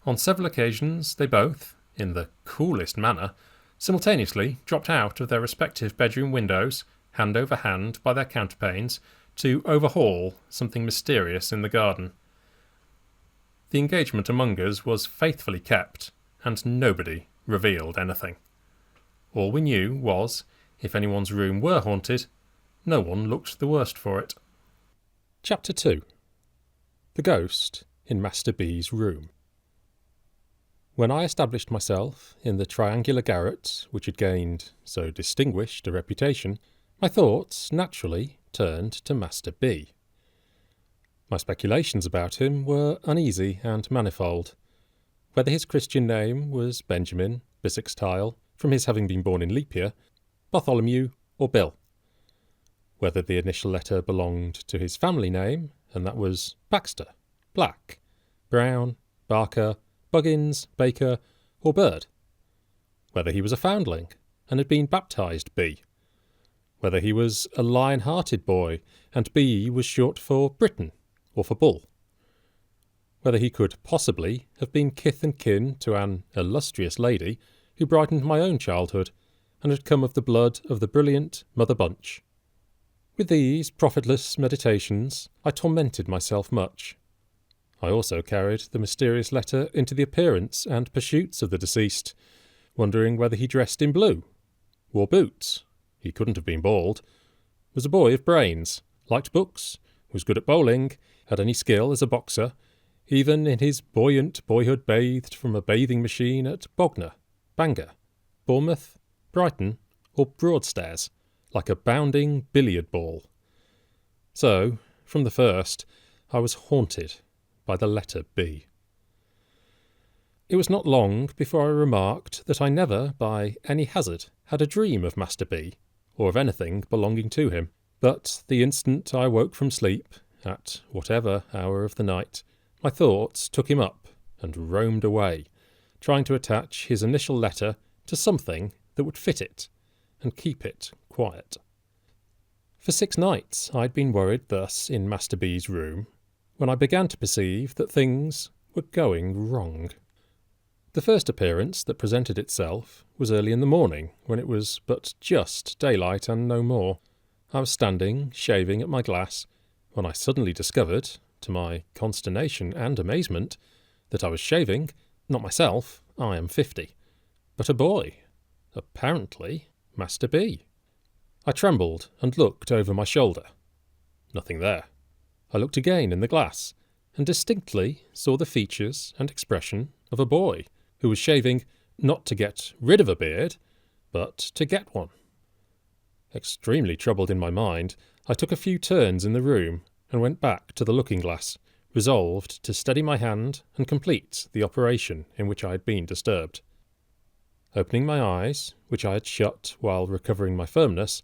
On several occasions they both, in the coolest manner, simultaneously dropped out of their respective bedroom windows, hand over hand by their counterpanes, to overhaul something mysterious in the garden. The engagement among us was faithfully kept, and nobody revealed anything. All we knew was, if anyone's room were haunted, no one looked the worse for it. Chapter 2. The Ghost in Master B's Room. When I established myself in the triangular garret which had gained so distinguished a reputation, my thoughts naturally turned to Master B. My speculations about him were uneasy and manifold. Whether his Christian name was Benjamin, Bissextile, from his having been born in leap year, Bartholomew, or Bill. Whether the initial letter belonged to his family name, and that was Baxter, Black, Brown, Barker, Buggins, Baker, or Bird. Whether he was a foundling, and had been baptised B. Whether he was a lion-hearted boy, and B was short for Britain, or for Bull. Whether he could possibly have been kith and kin to an illustrious lady who brightened my own childhood, and had come of the blood of the brilliant Mother Bunch. With these profitless meditations I tormented myself much. I also carried the mysterious letter into the appearance and pursuits of the deceased, wondering whether he dressed in blue, wore boots, he couldn't have been bald, was a boy of brains, liked books, was good at bowling, had any skill as a boxer, even in his buoyant boyhood bathed from a bathing machine at Bognor, Bangor, Bournemouth, Brighton, or Broadstairs, like a bounding billiard ball. So, from the first, I was haunted by the letter B. It was not long before I remarked that I never, by any hazard, had a dream of Master B, or of anything belonging to him, but the instant I woke from sleep, at whatever hour of the night, my thoughts took him up and roamed away, trying to attach his initial letter to something that would fit it and keep it quiet. For 6 nights I'd been worried thus in Master B's room, when I began to perceive that things were going wrong. The first appearance that presented itself was early in the morning, when it was but just daylight and no more. I was standing, shaving at my glass, when I suddenly discovered, to my consternation and amazement, that I was shaving, not myself, I am 50, but a boy, apparently Master B. I trembled and looked over my shoulder. Nothing there. I looked again in the glass, and distinctly saw the features and expression of a boy who was shaving not to get rid of a beard, but to get one. Extremely troubled in my mind, I took a few turns in the room and went back to the looking-glass, resolved to steady my hand and complete the operation in which I had been disturbed. Opening my eyes, which I had shut while recovering my firmness,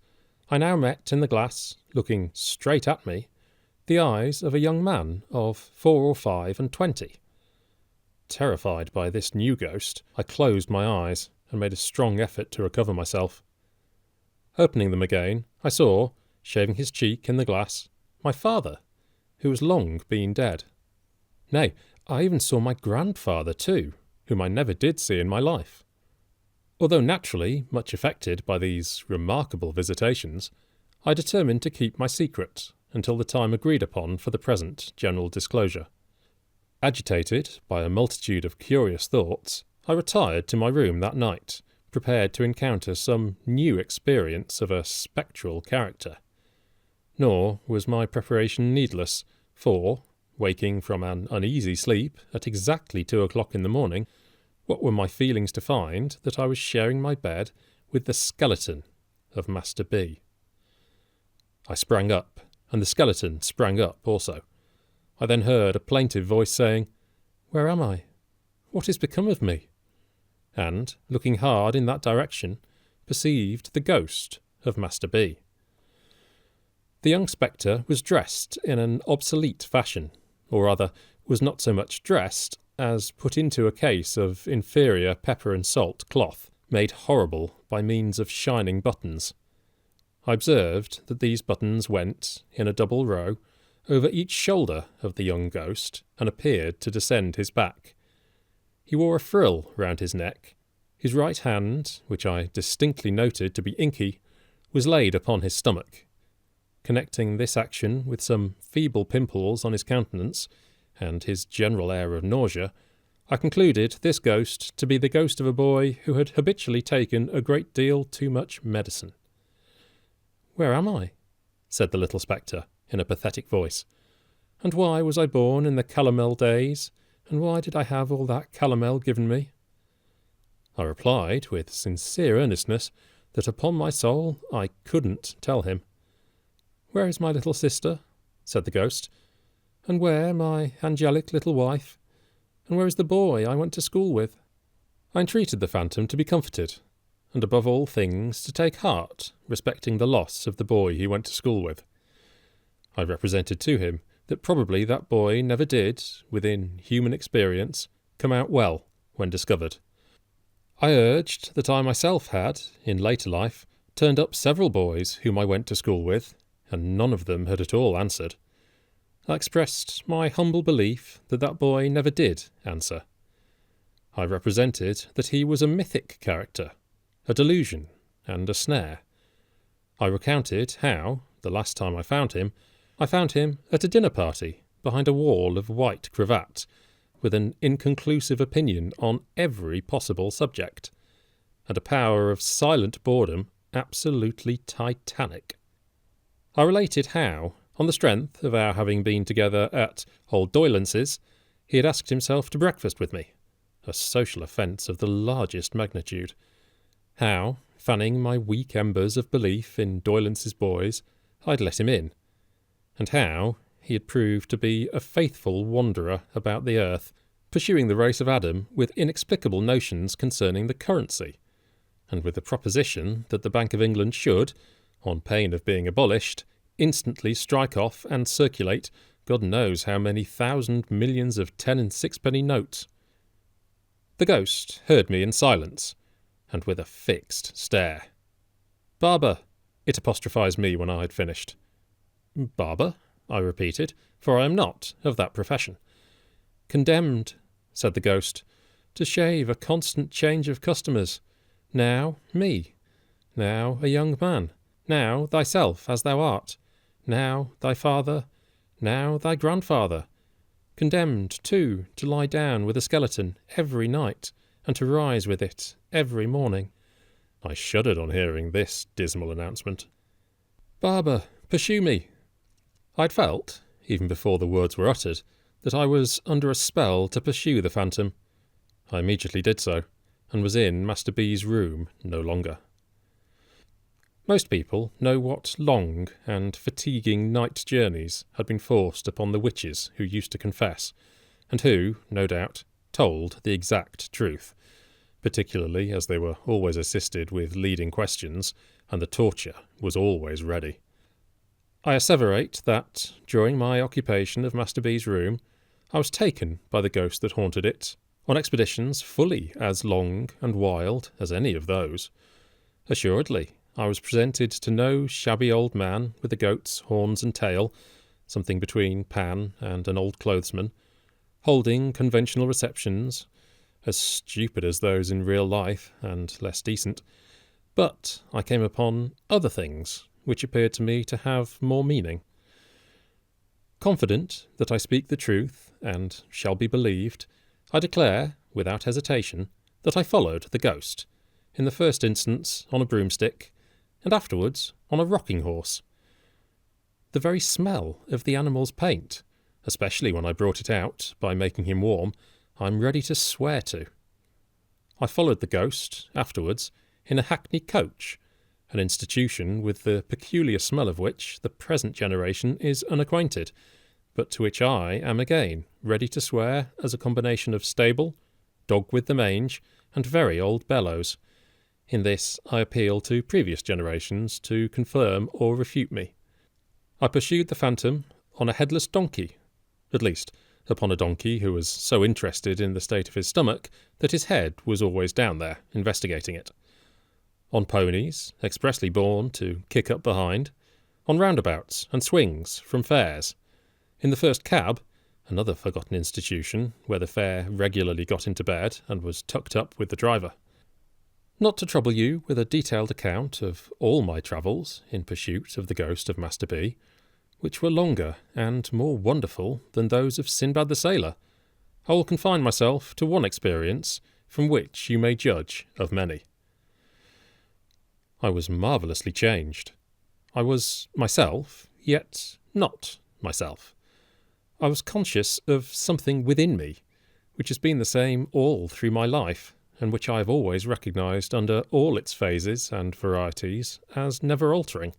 I now met in the glass, looking straight at me, the eyes of a young man of 4 or 5 and 20. Terrified by this new ghost, I closed my eyes and made a strong effort to recover myself. Opening them again, I saw, shaving his cheek in the glass, my father, who was long been dead. Nay, I even saw my grandfather too, whom I never did see in my life. Although naturally much affected by these remarkable visitations, I determined to keep my secret until the time agreed upon for the present general disclosure. Agitated by a multitude of curious thoughts, I retired to my room that night, prepared to encounter some new experience of a spectral character. Nor was my preparation needless, for, waking from an uneasy sleep at exactly 2 o'clock in the morning, what were my feelings to find that I was sharing my bed with the skeleton of Master B. I sprang up, and the skeleton sprang up also. I then heard a plaintive voice saying, "Where am I? What is become of me?" And, looking hard in that direction, perceived the ghost of Master B. The young spectre was dressed in an obsolete fashion, or rather, was not so much dressed as put into a case of inferior pepper and salt cloth, made horrible by means of shining buttons. I observed that these buttons went, in a double row, over each shoulder of the young ghost, and appeared to descend his back. He wore a frill round his neck. His right hand, which I distinctly noted to be inky, was laid upon his stomach. Connecting this action with some feeble pimples on his countenance, and his general air of nausea, I concluded this ghost to be the ghost of a boy who had habitually taken a great deal too much medicine. "Where am I?" said the little spectre, in a pathetic voice. "And why was I born in the calomel days, and why did I have all that calomel given me?" I replied, with sincere earnestness, that upon my soul I couldn't tell him. "Where is my little sister?" said the ghost. "And where my angelic little wife? And where is the boy I went to school with?" I entreated the phantom to be comforted, and above all things to take heart respecting the loss of the boy he went to school with. I represented to him that probably that boy never did, within human experience, come out well when discovered. I urged that I myself had, in later life, turned up several boys whom I went to school with, and none of them had at all answered. I expressed my humble belief that that boy never did answer. I represented that he was a mythic character, a delusion, and a snare. I recounted how, the last time I found him at a dinner party behind a wall of white cravat, with an inconclusive opinion on every possible subject, and a power of silent boredom absolutely titanic. I related how, on the strength of our having been together at old Doylance's, he had asked himself to breakfast with me, a social offence of the largest magnitude. How, fanning my weak embers of belief in Doylence's boys, I'd let him in, and how he had proved to be a faithful wanderer about the earth, pursuing the race of Adam with inexplicable notions concerning the currency, and with the proposition that the Bank of England should, on pain of being abolished, instantly strike off and circulate God knows how many thousand millions of 10 and 6-penny notes. The ghost heard me in silence, and with a fixed stare. "Barber," it apostrophised me when I had finished. "Barber?" I repeated, for I am not of that profession. "Condemned," said the ghost, "to shave a constant change of customers. Now me, now a young man, now thyself as thou art, now thy father, now thy grandfather. Condemned, too, to lie down with a skeleton every night, and to rise with it every morning." I shuddered on hearing this dismal announcement. "Barber, pursue me." I'd felt, even before the words were uttered, that I was under a spell to pursue the phantom. I immediately did so, and was in Master B.'s room no longer. Most people know what long and fatiguing night journeys had been forced upon the witches who used to confess, and who, no doubt, told the exact truth, particularly as they were always assisted with leading questions, and the torture was always ready. I asseverate that, during my occupation of Master B.'s room, I was taken by the ghost that haunted it, on expeditions fully as long and wild as any of those. Assuredly, I was presented to no shabby old man with a goat's horns and tail, something between Pan and an old clothesman, holding conventional receptions, as stupid as those in real life, and less decent. But I came upon other things, which appeared to me to have more meaning. Confident that I speak the truth, and shall be believed, I declare, without hesitation, that I followed the ghost, in the first instance on a broomstick, and afterwards on a rocking horse. The very smell of the animal's paint, especially when I brought it out by making him warm, I'm ready to swear to. I followed the ghost, afterwards, in a hackney coach, an institution with the peculiar smell of which the present generation is unacquainted, but to which I am again ready to swear as a combination of stable, dog with the mange, and very old bellows. In this I appeal to previous generations to confirm or refute me. I pursued the phantom on a headless donkey, at least upon a donkey who was so interested in the state of his stomach that his head was always down there, investigating it. On ponies, expressly born to kick up behind, on roundabouts and swings from fairs. In the first cab, another forgotten institution where the fare regularly got into bed and was tucked up with the driver. Not to trouble you with a detailed account of all my travels in pursuit of the ghost of Master B, which were longer and more wonderful than those of Sinbad the Sailor, I will confine myself to one experience from which you may judge of many. I was marvellously changed. I was myself, yet not myself. I was conscious of something within me, which has been the same all through my life, and which I have always recognised under all its phases and varieties as never altering.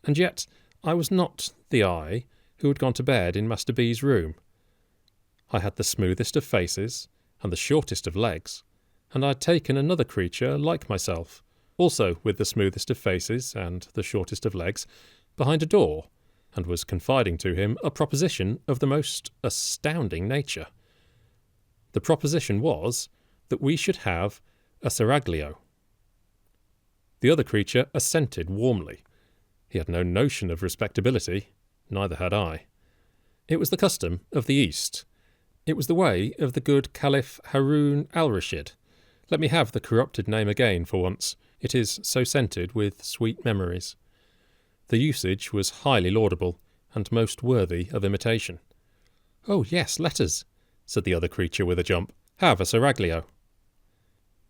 And yet I was not the I who had gone to bed in Master B.'s room. I had the smoothest of faces and the shortest of legs, and I had taken another creature like myself, also with the smoothest of faces and the shortest of legs, behind a door, and was confiding to him a proposition of the most astounding nature. The proposition was that we should have a seraglio. The other creature assented warmly. He had no notion of respectability, neither had I. It was the custom of the East. It was the way of the good Caliph Haroun al-Rashid. Let me have the corrupted name again for once. It is so scented with sweet memories. The usage was highly laudable, and most worthy of imitation. "Oh, yes, let us," said the other creature with a jump. "Have a seraglio."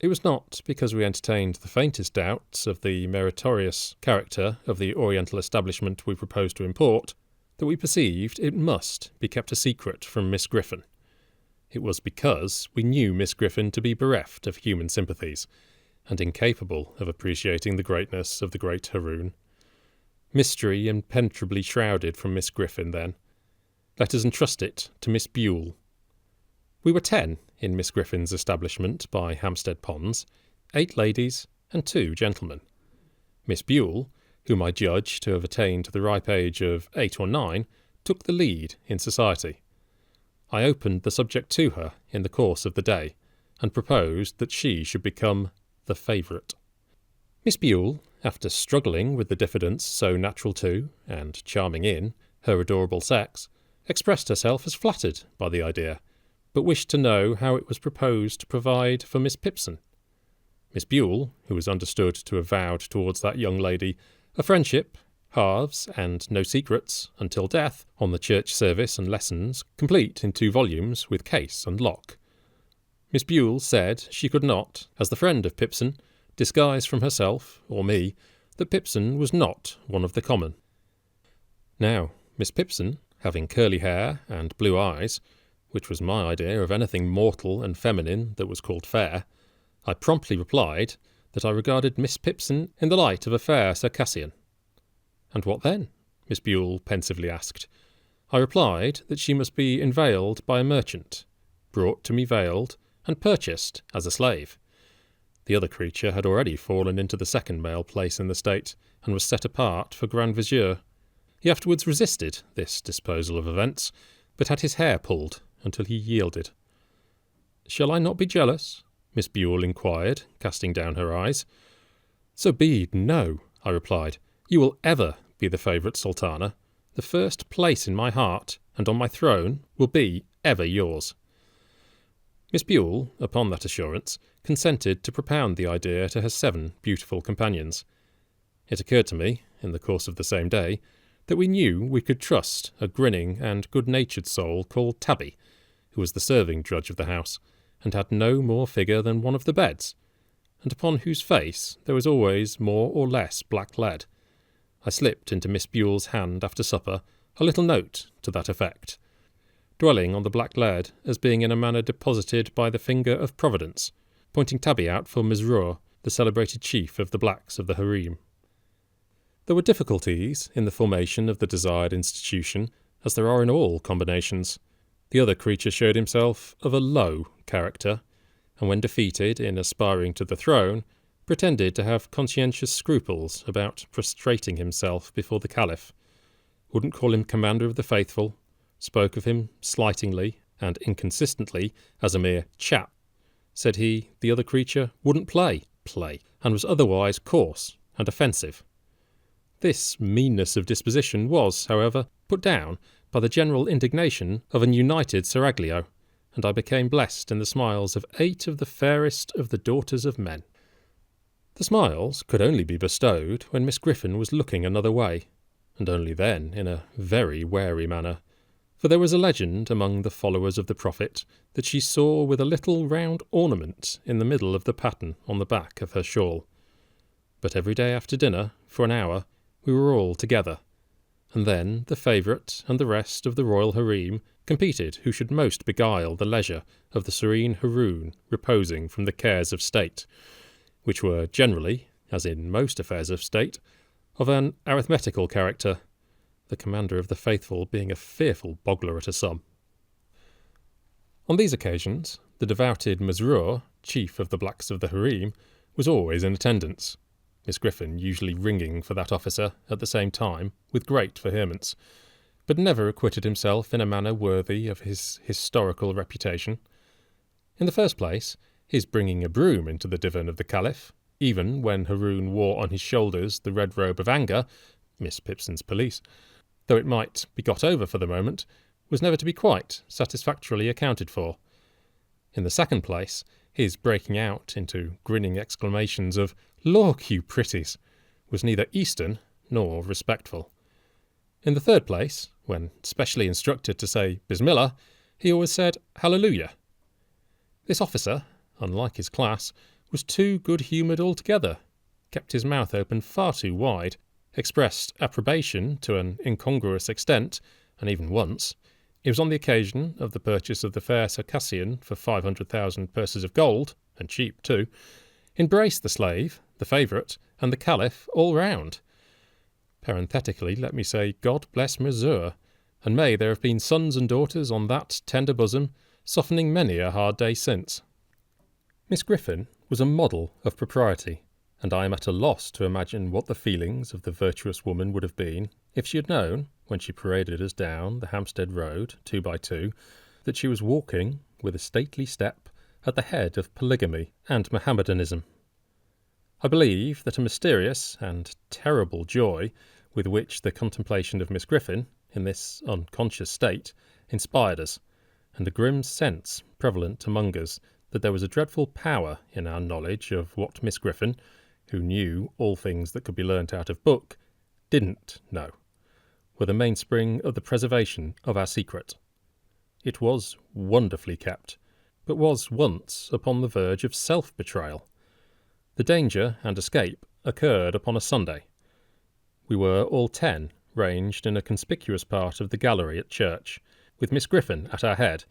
It was not because we entertained the faintest doubts of the meritorious character of the Oriental establishment we proposed to import, that we perceived it must be kept a secret from Miss Griffin. it was because we knew Miss Griffin to be bereft of human sympathies, and incapable of appreciating the greatness of the great Haroun. Mystery impenetrably shrouded from Miss Griffin, then. Let us entrust it to Miss Buell. We were 10 in Miss Griffin's establishment by Hampstead Ponds, 8 ladies and 2 gentlemen. Miss Buell, whom I judge to have attained the ripe age of 8 or 9, took the lead in society. I opened the subject to her in the course of the day, and proposed that she should become the favourite. Miss Buell, after struggling with the diffidence so natural to, and charming in, her adorable sex, expressed herself as flattered by the idea, but wished to know how it was proposed to provide for Miss Pipson. Miss Buell, who was understood to have vowed towards that young lady a friendship, halves, and no secrets, until death, on the church service and lessons, complete in 2 volumes with case and lock. Miss Buell said she could not, as the friend of Pipson, disguise from herself, or me, that Pipson was not one of the common. Now, Miss Pipson, having curly hair and blue eyes, which was my idea of anything mortal and feminine that was called fair, I promptly replied that I regarded Miss Pipson in the light of a fair Circassian. And what then? Miss Buell pensively asked. I replied that she must be unveiled by a merchant, brought to me veiled, and purchased as a slave. The other creature had already fallen into the second male place in the state, and was set apart for Grand Vizier. He afterwards resisted this disposal of events, but had his hair pulled until he yielded. Shall I not be jealous? Miss Buell inquired, casting down her eyes. So be it, no, I replied. You will ever be the favourite sultana. The first place in my heart, and on my throne, will be ever yours. Miss Buell, upon that assurance, consented to propound the idea to her 7 beautiful companions. It occurred to me, in the course of the same day, that we knew we could trust a grinning and good-natured soul called Tabby, who was the serving drudge of the house, and had no more figure than one of the beds, and upon whose face there was always more or less black lead. I slipped into Miss Buell's hand after supper a little note to that effect, dwelling on the black lead as being in a manner deposited by the finger of Providence, pointing Tabby out for Mesrour, the celebrated chief of the blacks of the harem. There were difficulties in the formation of the desired institution, as there are in all combinations. The other creature showed himself of a low character, and when defeated in aspiring to the throne, pretended to have conscientious scruples about prostrating himself before the Caliph, wouldn't call him commander of the faithful, spoke of him slightingly and inconsistently as a mere chap. Said he, the other creature wouldn't play, and was otherwise coarse and offensive. This meanness of disposition was, however, put down by the general indignation of an united seraglio, and I became blessed in the smiles of 8 of the fairest of the daughters of men. The smiles could only be bestowed when Miss Griffin was looking another way, and only then in a very wary manner, for there was a legend among the followers of the Prophet that she saw with a little round ornament in the middle of the pattern on the back of her shawl. But every day after dinner, for an hour, we were all together, and then the favourite and the rest of the royal harem competed who should most beguile the leisure of the serene Haroun reposing from the cares of state, which were generally, as in most affairs of state, of an arithmetical character, the commander of the faithful being a fearful boggler at a sum. On these occasions, the devoted Mesrour, chief of the blacks of the harem, was always in attendance, Miss Griffin usually ringing for that officer at the same time with great vehemence, but never acquitted himself in a manner worthy of his historical reputation. In the first place, his bringing a broom into the divan of the Caliph, even when Haroun wore on his shoulders the red robe of anger, Miss Pipson's police, though it might be got over for the moment, was never to be quite satisfactorily accounted for. In the second place, his breaking out into grinning exclamations of "Lawk, you pretties!" was neither Eastern nor respectful. In the third place, when specially instructed to say Bismillah, he always said Hallelujah. This officer, unlike his class, was too good-humoured altogether, kept his mouth open far too wide, expressed approbation to an incongruous extent, and even once, It was on the occasion of the purchase of the fair Circassian for 500,000 purses of gold, and cheap too, embraced the slave, the favourite, and the Caliph all round. Parenthetically, let me say, God bless Mesure, and may there have been sons and daughters on that tender bosom, softening many a hard day since. Miss Griffin was a model of propriety, and I am at a loss to imagine what the feelings of the virtuous woman would have been if she had known, when she paraded us down the Hampstead Road 2 by 2, that she was walking, with a stately step, at the head of polygamy and Mohammedanism. I believe that a mysterious and terrible joy with which the contemplation of Miss Griffin, in this unconscious state, inspired us, and a grim sense prevalent among us that there was a dreadful power in our knowledge of what Miss Griffin, who knew all things that could be learnt out of book, didn't know, were the mainspring of the preservation of our secret. It was wonderfully kept, but was once upon the verge of self-betrayal. The danger and escape occurred upon a Sunday. We were all 10 ranged in a conspicuous part of the gallery at church, with Miss Griffin at our head,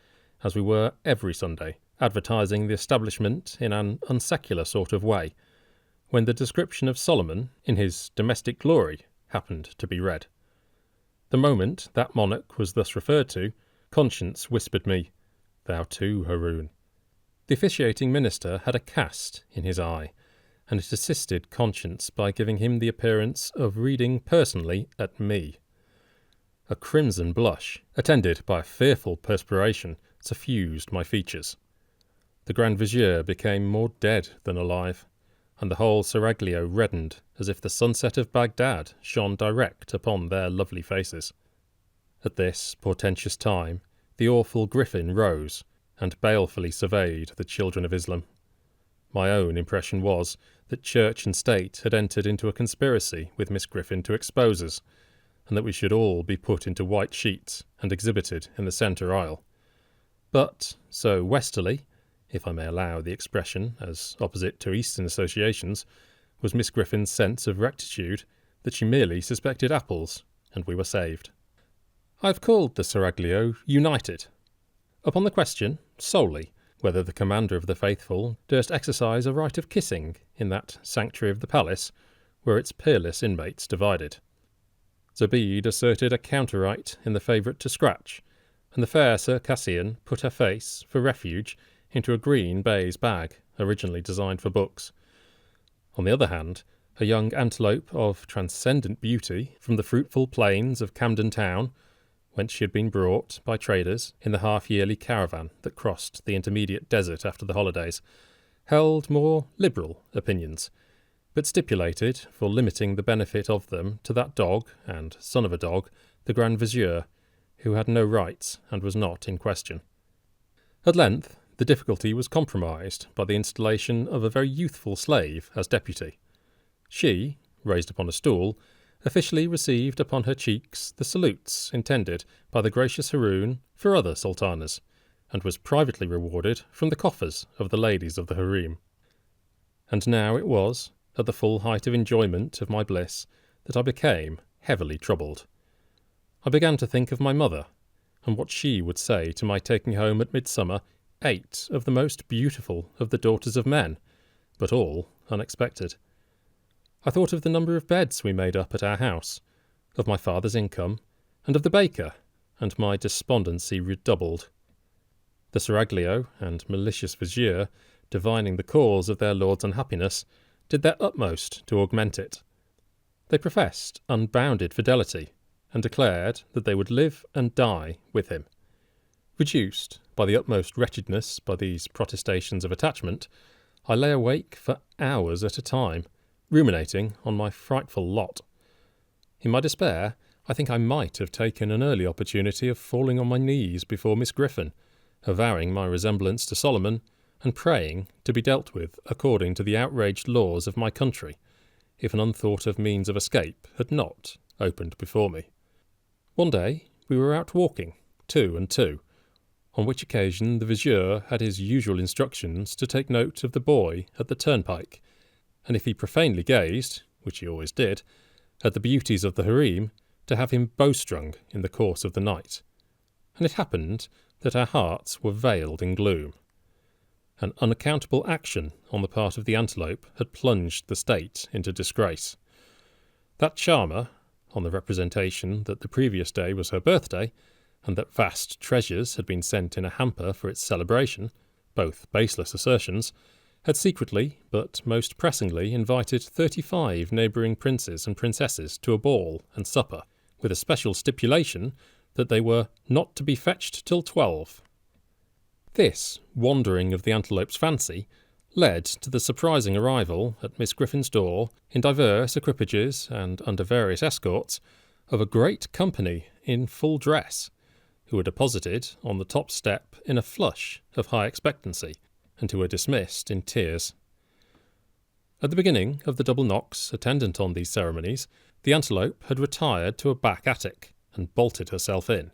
as we were every Sunday, advertising the establishment in an unsecular sort of way, when the description of Solomon, in his domestic glory, happened to be read. The moment that monarch was thus referred to, conscience whispered me, "Thou too, Haroun." The officiating minister had a cast in his eye, and it assisted conscience by giving him the appearance of reading personally at me. A crimson blush, attended by a fearful perspiration, suffused my features. The Grand Vizier became more dead than alive, and the whole seraglio reddened as if the sunset of Baghdad shone direct upon their lovely faces. At this portentous time, the awful Griffin rose, and balefully surveyed the children of Islam. My own impression was that Church and State had entered into a conspiracy with Miss Griffin to expose us, and that we should all be put into white sheets and exhibited in the centre aisle. But so westerly, if I may allow the expression as opposite to Eastern associations, was Miss Griffin's sense of rectitude that she merely suspected apples, and we were saved. I have called the seraglio united, upon the question, solely, whether the commander of the faithful durst exercise a right of kissing in that sanctuary of the palace, where its peerless inmates divided. Zobeide asserted a counter-right in the favourite to scratch, and the fair Circassian put her face, for refuge, into a green baize bag, originally designed for books. On the other hand, a young antelope of transcendent beauty from the fruitful plains of Camden Town, whence she had been brought by traders in the half-yearly caravan that crossed the intermediate desert after the holidays, held more liberal opinions, but stipulated for limiting the benefit of them to that dog, and son of a dog, the Grand Vizier, who had no rights and was not in question. At length, the difficulty was compromised by the installation of a very youthful slave as deputy. She, raised upon a stool, officially received upon her cheeks the salutes intended by the gracious Haroun for other sultanas, and was privately rewarded from the coffers of the ladies of the harem. And now it was, at the full height of enjoyment of my bliss, that I became heavily troubled. I began to think of my mother, and what she would say to my taking home at midsummer 8 of the most beautiful of the daughters of men, but all unexpected. I thought of the number of beds we made up at our house, of my father's income, and of the baker, and my despondency redoubled. The seraglio and malicious vizier, divining the cause of their lord's unhappiness, did their utmost to augment it. They professed unbounded fidelity, and declared that they would live and die with him. Reduced by the utmost wretchedness by these protestations of attachment, I lay awake for hours at a time, ruminating on my frightful lot. In my despair, I think I might have taken an early opportunity of falling on my knees before Miss Griffin, avowing my resemblance to Solomon, and praying to be dealt with according to the outraged laws of my country, if an unthought-of means of escape had not opened before me. One day we were out walking, 2 and 2, on which occasion the vizier had his usual instructions to take note of the boy at the turnpike, and if he profanely gazed, which he always did, at the beauties of the harem, to have him bowstrung in the course of the night. and it happened that our hearts were veiled in gloom. An unaccountable action on the part of the antelope had plunged the state into disgrace. That charmer, on the representation that the previous day was her birthday, and that vast treasures had been sent in a hamper for its celebration, both baseless assertions, had secretly, but most pressingly, invited 35 neighbouring princes and princesses to a ball and supper, with a special stipulation that they were not to be fetched till 12. This wandering of the antelope's fancy led to the surprising arrival at Miss Griffin's door, in divers equipages and under various escorts, of a great company in full dress, who were deposited on the top step in a flush of high expectancy, and who were dismissed in tears. At the beginning of the double knocks attendant on these ceremonies, the antelope had retired to a back attic and bolted herself in,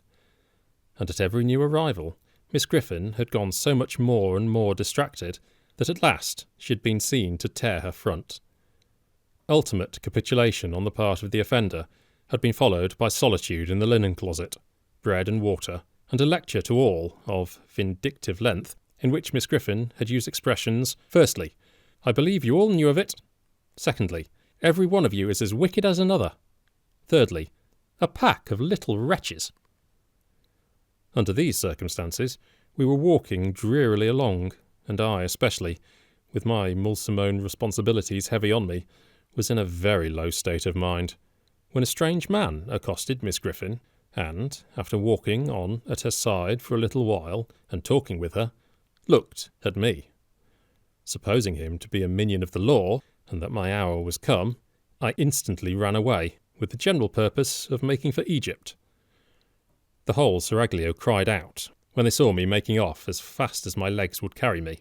and at every new arrival Miss Griffin had gone so much more and more distracted that at last she had been seen to tear her front. Ultimate capitulation on the part of the offender had been followed by solitude in the linen closet, bread and water, and a lecture to all, of vindictive length, in which Miss Griffin had used expressions: firstly, "I believe you all knew of it"; secondly, "Every one of you is as wicked as another"; thirdly, "A pack of little wretches." Under these circumstances, we were walking drearily along, and I especially, with my Mulsimone responsibilities heavy on me, was in a very low state of mind, when a strange man accosted Miss Griffin, and, after walking on at her side for a little while, and talking with her, looked at me. Supposing him to be a minion of the law, and that my hour was come, I instantly ran away, with the general purpose of making for Egypt. The whole seraglio cried out when they saw me making off as fast as my legs would carry me.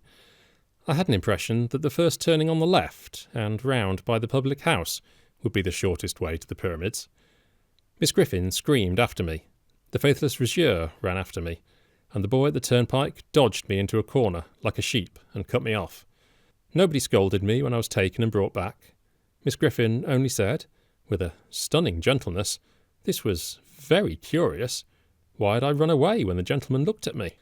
I had an impression that the first turning on the left, and round by the public house, would be the shortest way to the pyramids. Miss Griffin screamed after me. The faithless Rigier ran after me, and the boy at the turnpike dodged me into a corner like a sheep and cut me off. Nobody scolded me when I was taken and brought back. Miss Griffin only said, with a stunning gentleness, this was very curious. Why had I run away when the gentleman looked at me?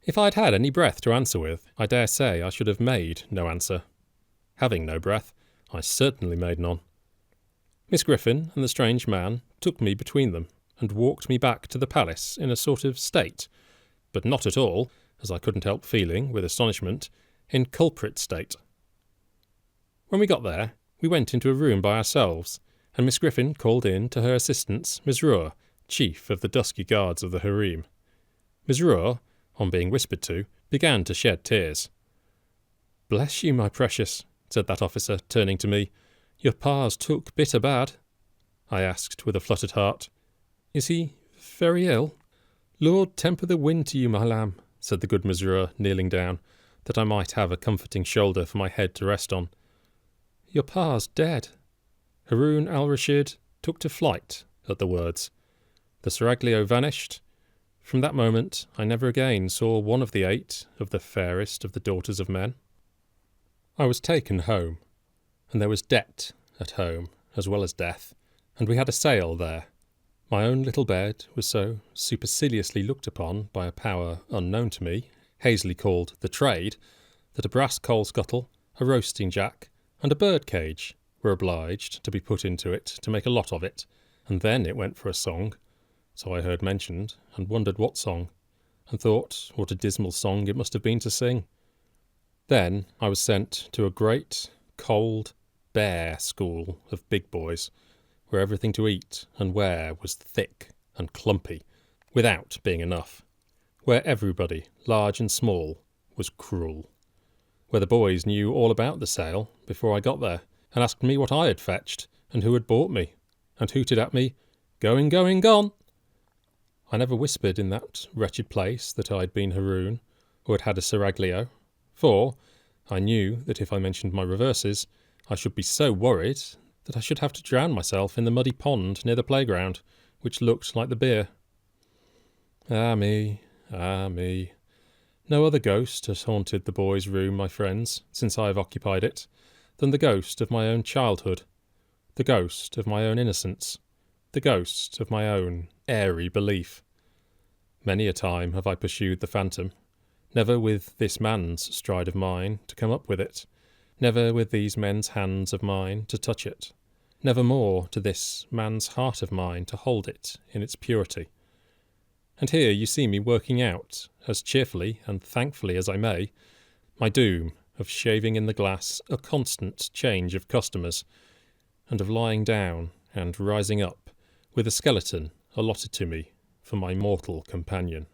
If I had had any breath to answer with, I dare say I should have made no answer. Having no breath, I certainly made none. Miss Griffin and the strange man took me between them, and walked me back to the palace in a sort of state, but not at all, as I couldn't help feeling with astonishment, in culprit state. When we got there, we went into a room by ourselves, and Miss Griffin called in to her assistance Mesrour, chief of the dusky guards of the harem. Mesrour, on being whispered to, began to shed tears. "Bless you, my precious," said that officer, turning to me. "Your pa's took bitter bad." I asked with a fluttered heart, "Is he very ill?" "Lord temper the wind to you, my lamb," said the good Mesrour, kneeling down, that I might have a comforting shoulder for my head to rest on. "Your pa's dead." Haroun al-Rashid took to flight at the words. The seraglio vanished. From that moment I never again saw one of the 8 of the fairest of the daughters of men. I was taken home, and there was debt at home as well as death, and we had a sale there. My own little bed was so superciliously looked upon by a power unknown to me, hazily called the trade, that a brass coal scuttle, a roasting jack, and a bird cage were obliged to be put into it to make a lot of it, and then it went for a song. So I heard mentioned, and wondered what song, and thought what a dismal song it must have been to sing. Then I was sent to a great, cold, bare school of big boys, where everything to eat and wear was thick and clumpy, without being enough, where everybody, large and small, was cruel, where the boys knew all about the sale before I got there, and asked me what I had fetched, and who had bought me, and hooted at me, "Going, going, gone!" I never whispered in that wretched place that I had been Haroun, or had had a seraglio, for I knew that if I mentioned my reverses, I should be so worried that I should have to drown myself in the muddy pond near the playground, which looked like the beer. Ah me, ah me. No other ghost has haunted the boys' room, my friends, since I have occupied it, than the ghost of my own childhood, the ghost of my own innocence, the ghost of my own airy belief. Many a time have I pursued the phantom, never with this man's stride of mine to come up with it, never with these men's hands of mine to touch it, never more to this man's heart of mine to hold it in its purity. And here you see me working out, as cheerfully and thankfully as I may, my doom of shaving in the glass a constant change of customers, and of lying down and rising up with a skeleton allotted to me for my mortal companion.